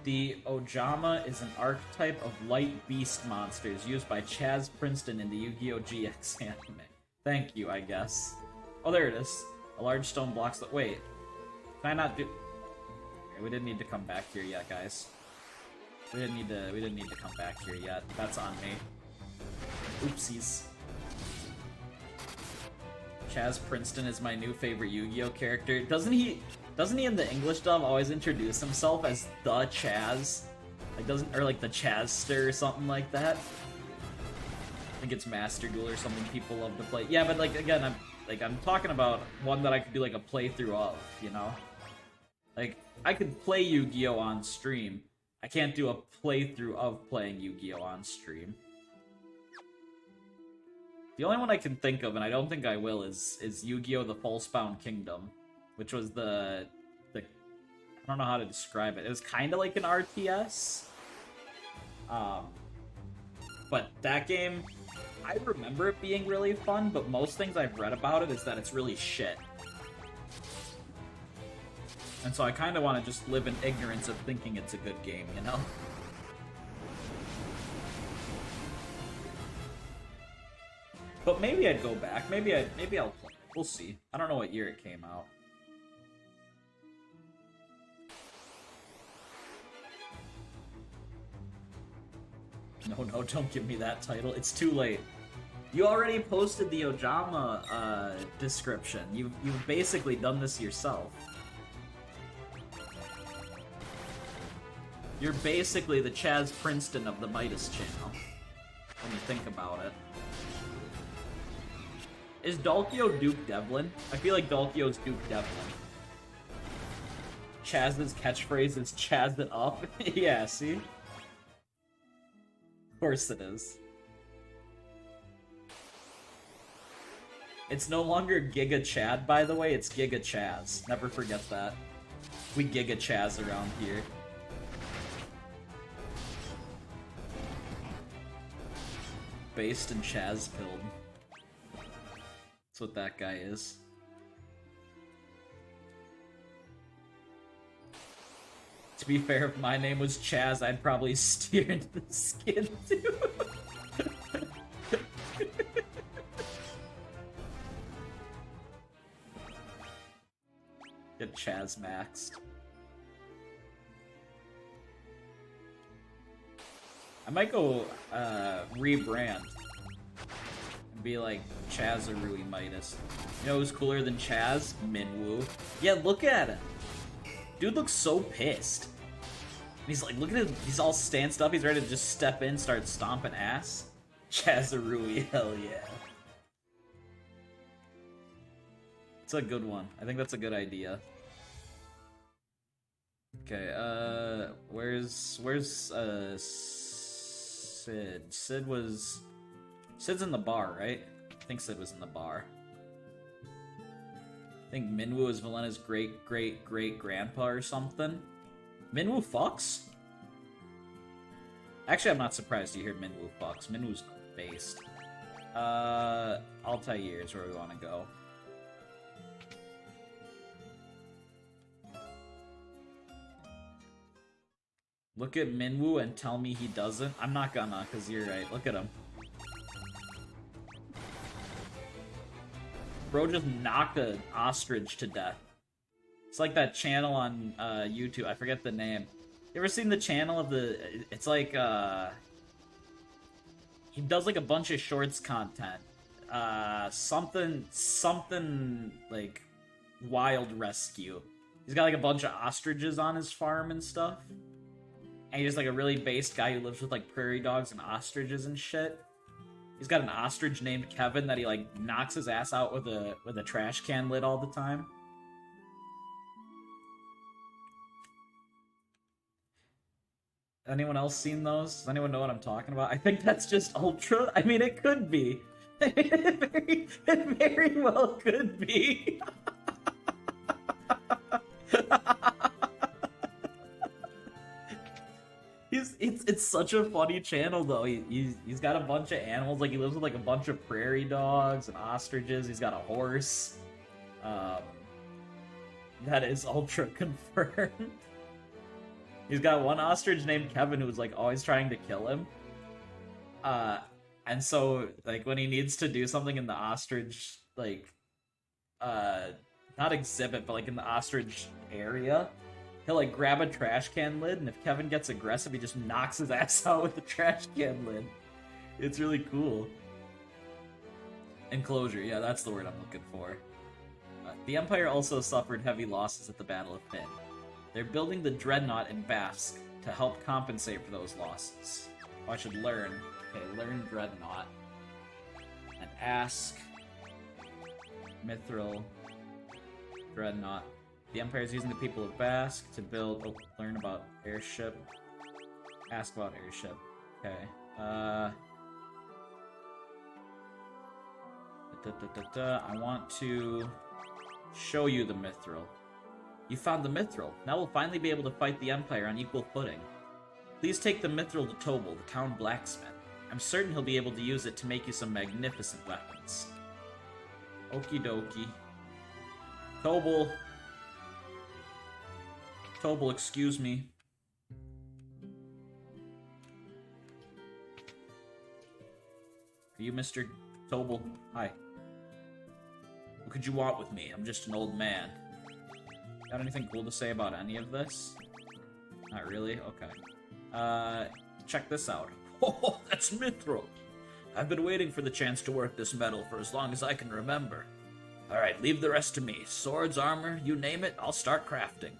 The Ojama is an archetype of light beast monsters used by Chaz Princeton in the Yu-Gi-Oh! GX anime. Thank you, I guess. Oh, there it is. A large stone blocks the... Wait. Can I not do... We didn't need to come back here yet, guys. We didn't need to come back here yet. That's on me. Oopsies. Chaz Princeton is my new favorite Yu-Gi-Oh character. Doesn't he in the English dub always introduce himself as the Chaz? Like like the Chazster or something like that? I think it's Master Duel or something people love to play. Yeah, but like again, I'm talking about one that I could do like a playthrough of, you know? Like, I could play Yu-Gi-Oh on stream. I can't do a playthrough of playing Yu-Gi-Oh on stream. The only one I can think of, and I don't think I will, is Yu-Gi-Oh! The Falsebound Kingdom, which was the I don't know how to describe it. It was kind of like an RTS. But that game, I remember it being really fun, but most things I've read about it is that it's really shit. And so I kind of want to just live in ignorance of thinking it's a good game, you know? But maybe I'd go back. Maybe I'll play it. We'll see. I don't know what year it came out. No, don't give me that title. It's too late. You already posted the Ojama description. You've basically done this yourself. You're basically the Chaz Princeton of the Midas channel, when you think about it. Is Dalkio Duke Devlin? I feel like Dalkio's Duke Devlin. Chaz's catchphrase is Chaz it up. Yeah, see? Of course it is. It's no longer Giga Chad, by the way, it's Giga Chaz. Never forget that. We Giga Chaz around here. Based in Chazpilled. That's what that guy is. To be fair, if my name was Chaz, I'd probably steer into the skin too. Get Chaz maxed. I might go rebrand and be like Chazarui Midas. You know who's cooler than Chaz? Minwoo. Yeah, look at him. Dude looks so pissed. And he's like, look at him. He's all stanced up. He's ready to just step in, start stomping ass. Chazarui, hell yeah. It's a good one. I think that's a good idea. Okay, where's Sid? Sid's in the bar, right? I think Sid was in the bar. I think Minwoo is Valena's great-great-great-grandpa or something. Minwoo fucks? Actually, I'm not surprised to hear Minwoo fucks. Minwoo's based. Altair is where we want to go. Look at Minwoo and tell me he doesn't. I'm not gonna, because you're right. Look at him. Bro just knocked an ostrich to death. It's like that channel on YouTube. I forget the name. You ever seen the channel of the... It's like, he does like a bunch of shorts content. Something, like, wild rescue. He's got like a bunch of ostriches on his farm and stuff. And he's like a really based guy who lives with like prairie dogs and ostriches and shit. He's got an ostrich named Kevin that he like knocks his ass out with a trash can lid all the time. Anyone else seen those? Does anyone know what I'm talking about? I think that's just Ultra. I mean, it could be. It very well could be. It's such a funny channel though. He's got a bunch of animals. Like he lives with like a bunch of prairie dogs and ostriches. He's got a horse. That is ultra confirmed. He's got one ostrich named Kevin who's like always trying to kill him. And so like when he needs to do something in the ostrich like not exhibit but like in the ostrich area, He'll like grab a trash can lid, and if Kevin gets aggressive, he just knocks his ass out with the trash can lid. It's really cool. Enclosure, yeah, that's the word I'm looking for. The Empire also suffered heavy losses at the Battle of Finn. They're building the Dreadnought in Bask to help compensate for those losses. Oh, I should learn. Okay, learn Dreadnought. And ask Mithril Dreadnought. The Empire is using the people of Bask to build... Oh, learn about airship. Ask about airship. Okay. I want to show you the Mithril. You found the Mithril. Now we'll finally be able to fight the Empire on equal footing. Please take the Mithril to Tobal, the town blacksmith. I'm certain he'll be able to use it to make you some magnificent weapons. Okie dokie. Tobal. Tobal, excuse me. Are you Mr. Tobal? Hi. What could you want with me? I'm just an old man. Got anything cool to say about any of this? Not really? Okay. Check this out. Oh, that's Mithril! I've been waiting for the chance to work this metal for as long as I can remember. Alright, leave the rest to me. Swords, armor, you name it, I'll start crafting.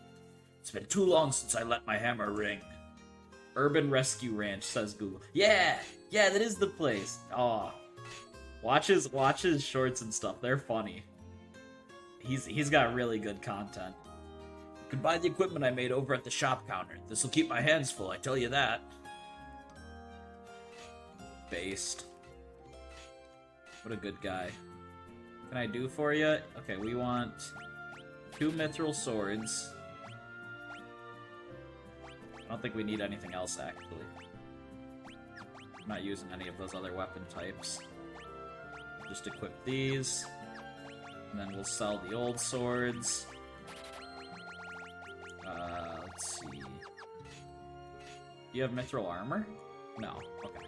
It's been too long since I let my hammer ring. Urban Rescue Ranch, says Google. Yeah! Yeah, that is the place! Aw. Watch his shorts and stuff, they're funny. He's got really good content. You can buy the equipment I made over at the shop counter. This'll keep my hands full, I tell you that. Based. What a good guy. What can I do for you? Okay, we want 2 mithril swords. I don't think we need anything else, actually. I'm not using any of those other weapon types. Just equip these. And then we'll sell the old swords. Let's see. Do you have mithril armor? No. Okay.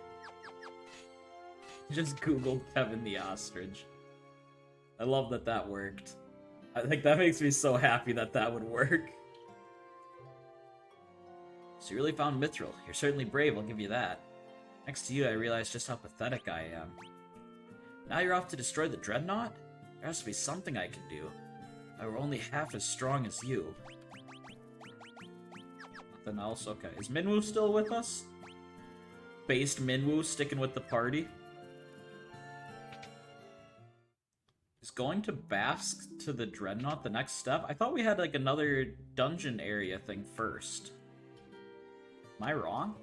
Just Googled Kevin the Ostrich. I love that that worked. I think that makes me so happy that that would work. So you really found mithril. You're certainly brave, I'll give you that. Next to you, I realized just how pathetic I am. Now you're off to destroy the Dreadnought? There has to be something I can do. I were only half as strong as you. Nothing else? Okay. Is Minwoo still with us? Based Minwoo sticking with the party? Is going to Bask to the Dreadnought the next step? I thought we had like another dungeon area thing first. Am I wrong?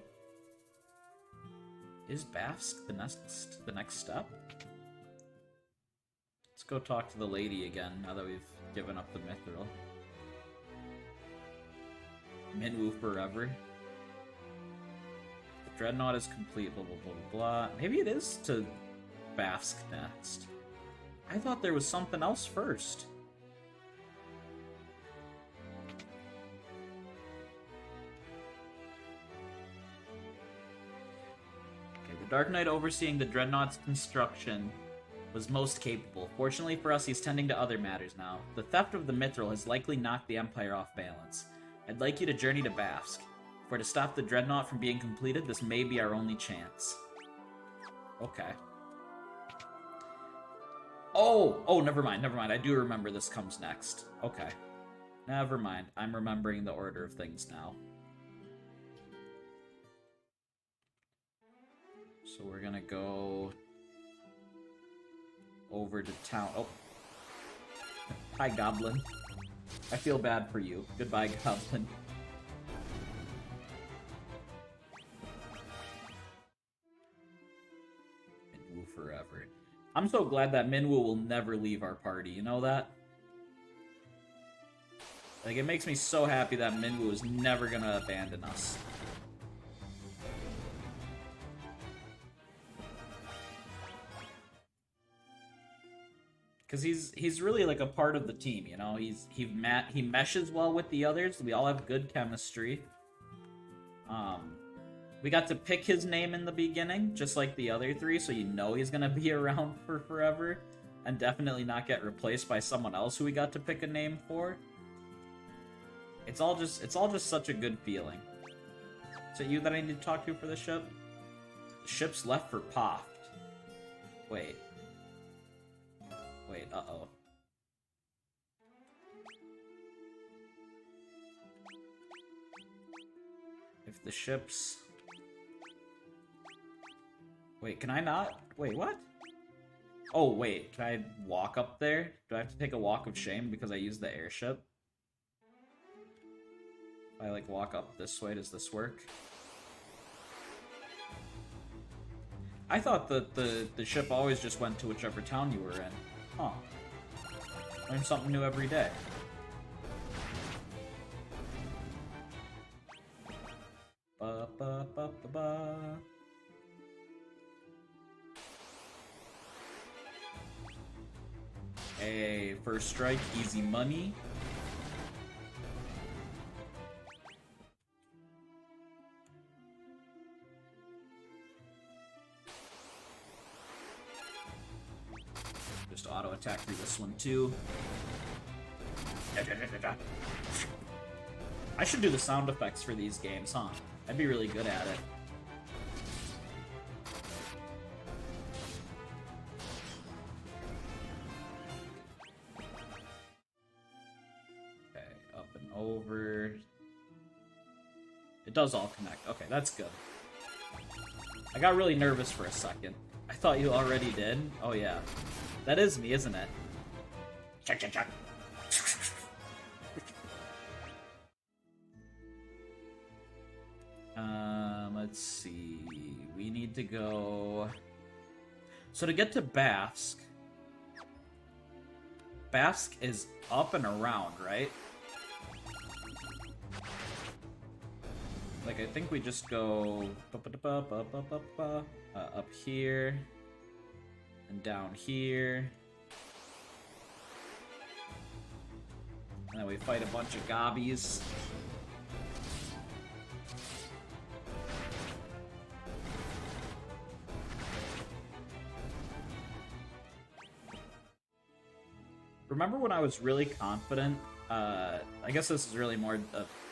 Is Bask the next step? Let's go talk to the lady again, now that we've given up the mithril. Minwoo forever. The Dreadnought is complete, blah blah blah blah. Maybe it is to Bask next. I thought there was something else first. Okay, the Dark Knight overseeing the Dreadnought's construction was most capable. Fortunately for us, he's tending to other matters now. The theft of the mithril has likely knocked the Empire off balance. I'd like you to journey to Bask. For to stop the Dreadnought from being completed, this may be our only chance. Okay. Oh, never mind. I do remember this comes next. Okay. Never mind. I'm remembering the order of things now. So we're gonna go over to town. Oh. Hi, Goblin. I feel bad for you. Goodbye, Goblin. Minwoo forever. I'm so glad that Minwoo will never leave our party, you know that? Like, it makes me so happy that Minwoo is never gonna abandon us. Because he's really like a part of the team, you know? He meshes well with the others. We all have good chemistry. We got to pick his name in the beginning, just like the other three, so you know he's gonna be around for forever, and definitely not get replaced by someone else who we got to pick a name for. It's all just such a good feeling. Is it you that I need to talk to for the ship? The ship's left for Poft. Wait. Wait, uh-oh. If the ship's... Wait, can I not? Wait, what? Oh, wait, can I walk up there? Do I have to take a walk of shame because I used the airship? If I, like, walk up this way, does this work? I thought that the ship always just went to whichever town you were in. Huh. Learn something new every day. Ba ba ba ba ba. Hey, first strike, easy money. Just auto attack through this one too. I should do the sound effects for these games, huh? I'd be really good at it. Okay, up and over. It does all connect. Okay, that's good. I got really nervous for a second. I thought you already did. Oh yeah. That is me, isn't it? Check, check, check. Let's see. We need to go... So to get to Bafsk... Bafsk is up and around, right? Like, I think we just go... up here... and down here. And then we fight a bunch of gobbies. Remember when I was really confident? I guess this is really more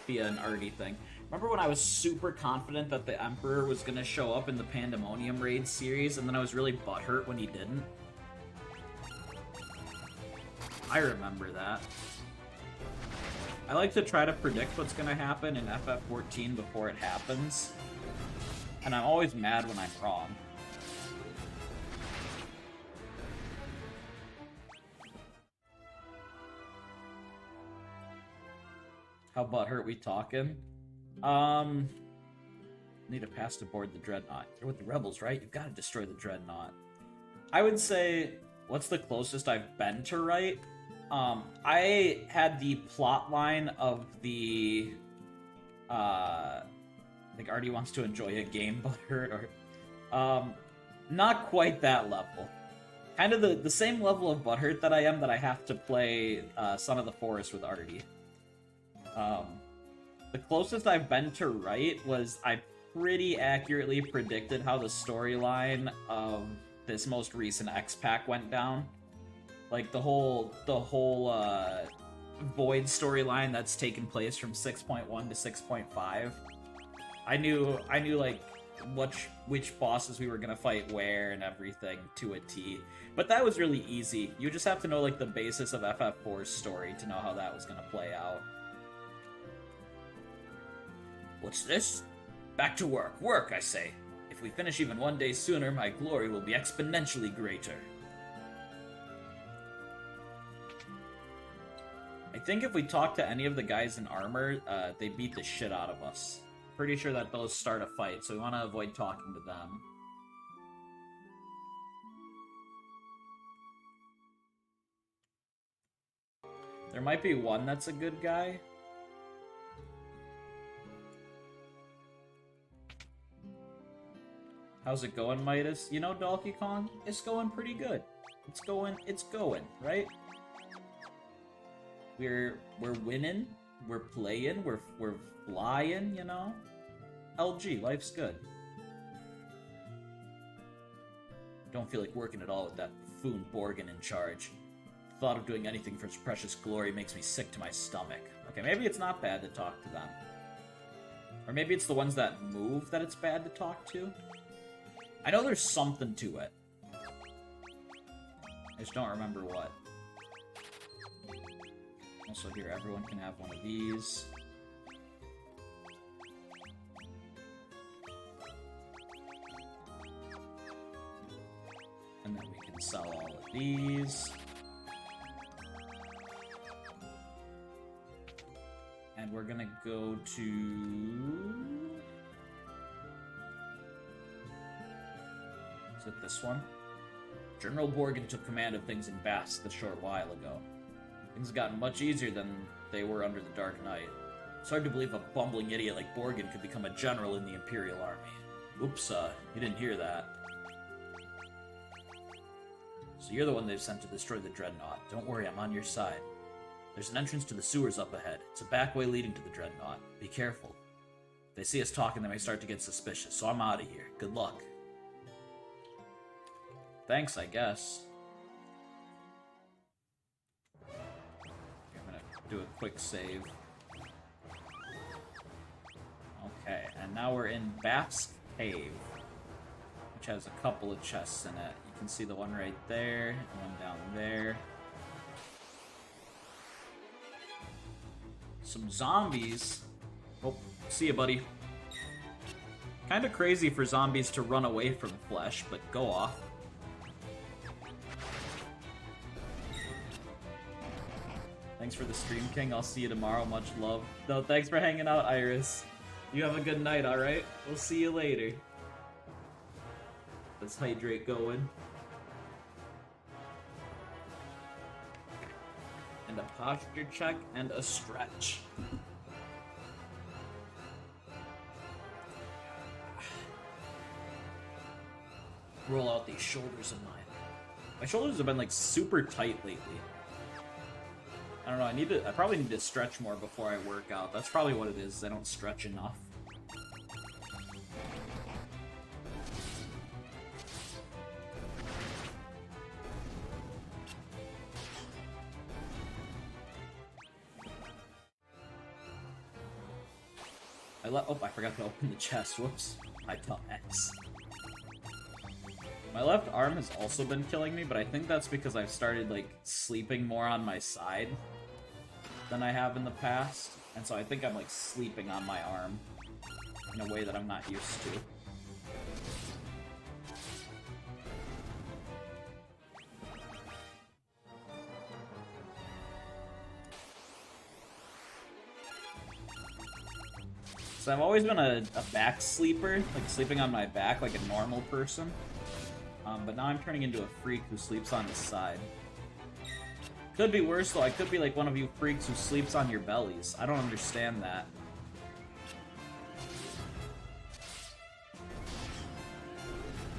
via an arty thing. Remember when I was super confident that the Emperor was going to show up in the Pandemonium Raid series, and then I was really butthurt when he didn't? I remember that. I like to try to predict what's going to happen in FF14 before it happens, and I'm always mad when I'm wrong. How butthurt we talking? Need a pass to board the Dreadnought. You're with the rebels, right? You've got to destroy the Dreadnought. I would say, what's the closest I've been to right? I had the plot line of the, I think Artie wants to enjoy a game butthurt, or, not quite that level. Kind of the same level of butthurt that I am that I have to play, Son of the Forest with Artie. The closest I've been to right was I pretty accurately predicted how the storyline of this most recent X-Pack went down. Like the whole Void storyline that's taken place from 6.1 to 6.5. I knew like which bosses we were gonna fight where and everything to a T. But that was really easy. You just have to know like the basis of FF4's story to know how that was gonna play out. What's this? Back to work. Work, I say. If we finish even one day sooner, my glory will be exponentially greater. I think if we talk to any of the guys in armor, they beat the shit out of us. Pretty sure that those start a fight, so we want to avoid talking to them. There might be one that's a good guy. How's it going, Midas? You know, Donkey Kong? It's going pretty good. It's going, right? We're winning, we're playing, we're flying, you know? LG, life's good. Don't feel like working at all with that buffoon Borgin in charge. The thought of doing anything for his precious glory makes me sick to my stomach. Okay, maybe it's not bad to talk to them. Or maybe it's the ones that move that it's bad to talk to. I know there's something to it. I just don't remember what. Also here, everyone can have one of these. And then we can sell all of these. And we're gonna go to... Is it this one? General Borgen took command of things in Bask a short while ago. Things have gotten much easier than they were under the Dark Knight. It's hard to believe a bumbling idiot like Borgen could become a general in the Imperial Army. Oops, you didn't hear that. So you're the one they've sent to destroy the Dreadnought. Don't worry, I'm on your side. There's an entrance to the sewers up ahead. It's a back way leading to the Dreadnought. Be careful. If they see us talking, they may start to get suspicious, so I'm out of here. Good luck. Thanks, I guess. I'm gonna do a quick save. Okay, and now we're in Bask Cave, which has a couple of chests in it. You can see the one right there, and one down there. Some zombies. Oh, see ya, buddy. Kinda crazy for zombies to run away from flesh, but go off. Thanks for the stream, King. I'll see you tomorrow. Much love. No, thanks for hanging out, Iris. You have a good night, alright? We'll see you later. Let's hydrate going. And a posture check and a stretch. Roll out these shoulders of mine. My shoulders have been like super tight lately. I don't know, I probably need to stretch more before I work out. That's probably what it is, I don't stretch enough. Oh, I forgot to open the chest. Whoops. My dumbass. My left arm has also been killing me, but I think that's because I've started, like, sleeping more on my side than I have in the past. And so I think I'm, like, sleeping on my arm in a way that I'm not used to. So I've always been a back sleeper, like sleeping on my back like a normal person. But now I'm turning into a freak who sleeps on his side. Could be worse though, I could be like one of you freaks who sleeps on your bellies. I don't understand that.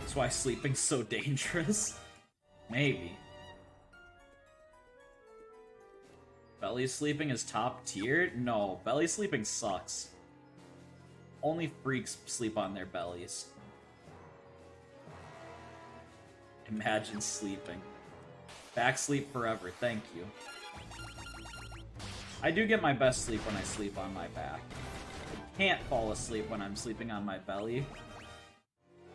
That's why sleeping's so dangerous. Maybe. Belly sleeping is top tier? No, belly sleeping sucks. Only freaks sleep on their bellies. Imagine sleeping. Back sleep forever, thank you. I do get my best sleep when I sleep on my back. I can't fall asleep when I'm sleeping on my belly.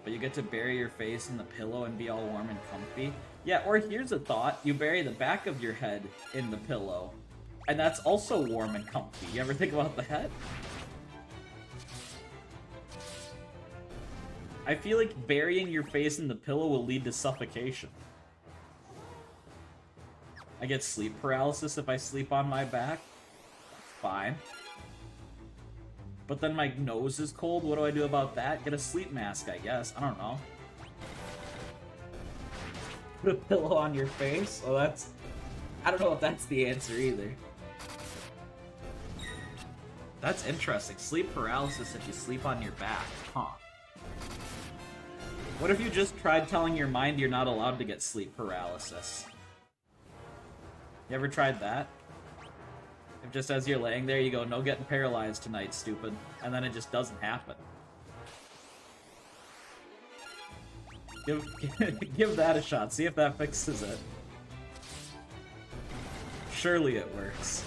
But you get to bury your face in the pillow and be all warm and comfy. Yeah, or here's a thought. You bury the back of your head in the pillow. And that's also warm and comfy. You ever think about that? I feel like burying your face in the pillow will lead to suffocation. I get sleep paralysis if I sleep on my back. Fine. But then my nose is cold, what do I do about that? Get a sleep mask, I guess. I don't know. Put a pillow on your face? Well, that's... I don't know if that's the answer either. That's interesting. Sleep paralysis if you sleep on your back. Huh. What if you just tried telling your mind you're not allowed to get sleep paralysis? You ever tried that? If just as you're laying there, you go, no getting paralyzed tonight, stupid. And then it just doesn't happen. Give that a shot. See if that fixes it. Surely it works.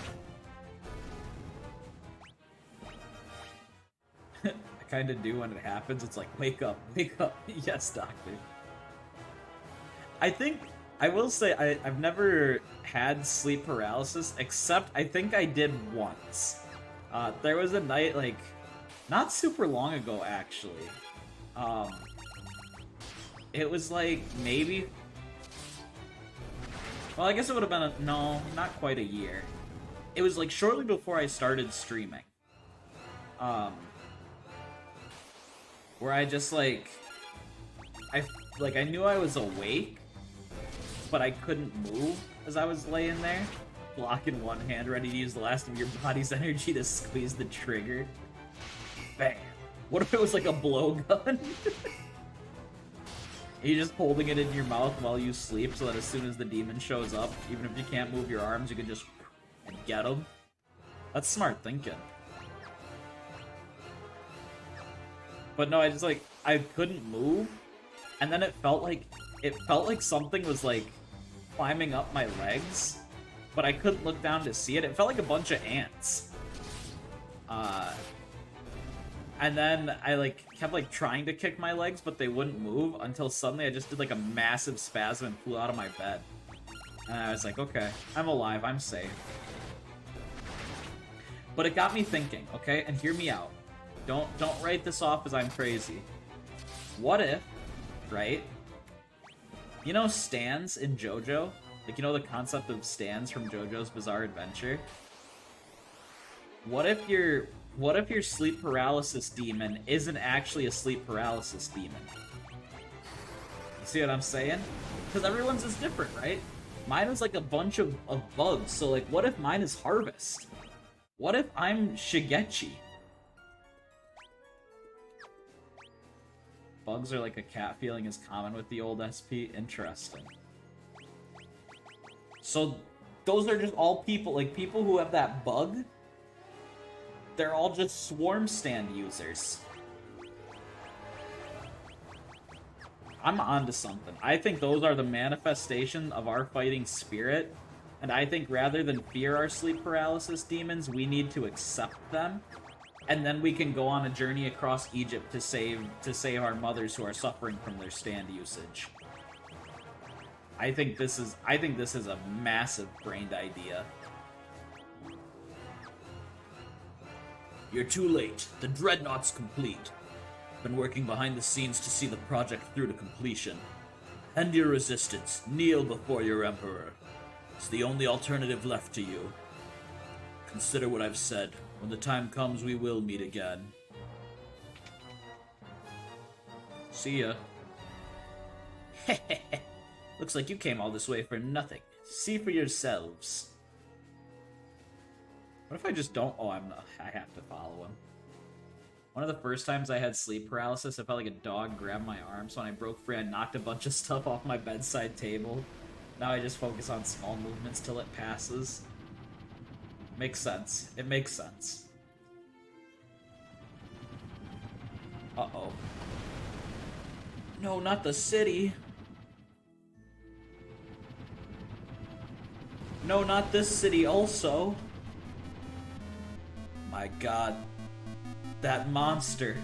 I kind of do when it happens. It's like, wake up, wake up. Yes, doctor. I think, I will say, I've never had sleep paralysis, except I think I did once. There was a night, like, not super long ago, actually. It was like, maybe... Well, I guess it would have been no, not quite a year. It was like shortly before I started streaming. Where I just like... I knew I was awake, but I couldn't move as I was laying there. Block in one hand, ready to use the last of your body's energy to squeeze the trigger. Bam! What if it was like a blowgun? You're just holding it in your mouth while you sleep so that as soon as the demon shows up, even if you can't move your arms, you can just get him. That's smart thinking. But no, I couldn't move, and then it felt like something was like climbing up my legs, but I couldn't look down to see it. It felt like a bunch of ants. And then I kept trying to kick my legs, but they wouldn't move until suddenly I just did like a massive spasm and flew out of my bed. And I was like, okay, I'm alive, I'm safe. But it got me thinking, okay, and hear me out. Don't write this off as I'm crazy. What if, right? You know stands in JoJo? Like, you know the concept of stands from JoJo's Bizarre Adventure? What if your sleep paralysis demon isn't actually a sleep paralysis demon? You see what I'm saying? Because everyone's is different, right? Mine was like a bunch of bugs, so like, what if mine is Harvest? What if I'm Shigechi? Bugs are like a cat feeling is common with the old SP? Interesting. So, those are just all people, like people who have that bug, they're all just swarm stand users. I'm onto something. I think those are the manifestation of our fighting spirit, and I think rather than fear our sleep paralysis demons, we need to accept them, and then we can go on a journey across Egypt to save our mothers who are suffering from their stand usage. I think this is a massive brained idea. You're too late. The Dreadnought's complete. Been working behind the scenes to see the project through to completion. End your resistance. Kneel before your Emperor. It's the only alternative left to you. Consider what I've said. When the time comes, we will meet again. See ya. Looks like you came all this way for nothing. See for yourselves. What if I just don't... Oh, I have to follow him. One of the first times I had sleep paralysis, I felt like a dog grabbed my arm, so when I broke free, I knocked a bunch of stuff off my bedside table. Now I just focus on small movements till it passes. Makes sense. It makes sense. Uh-oh. No, not the city. No, not this city also. My god. That monster.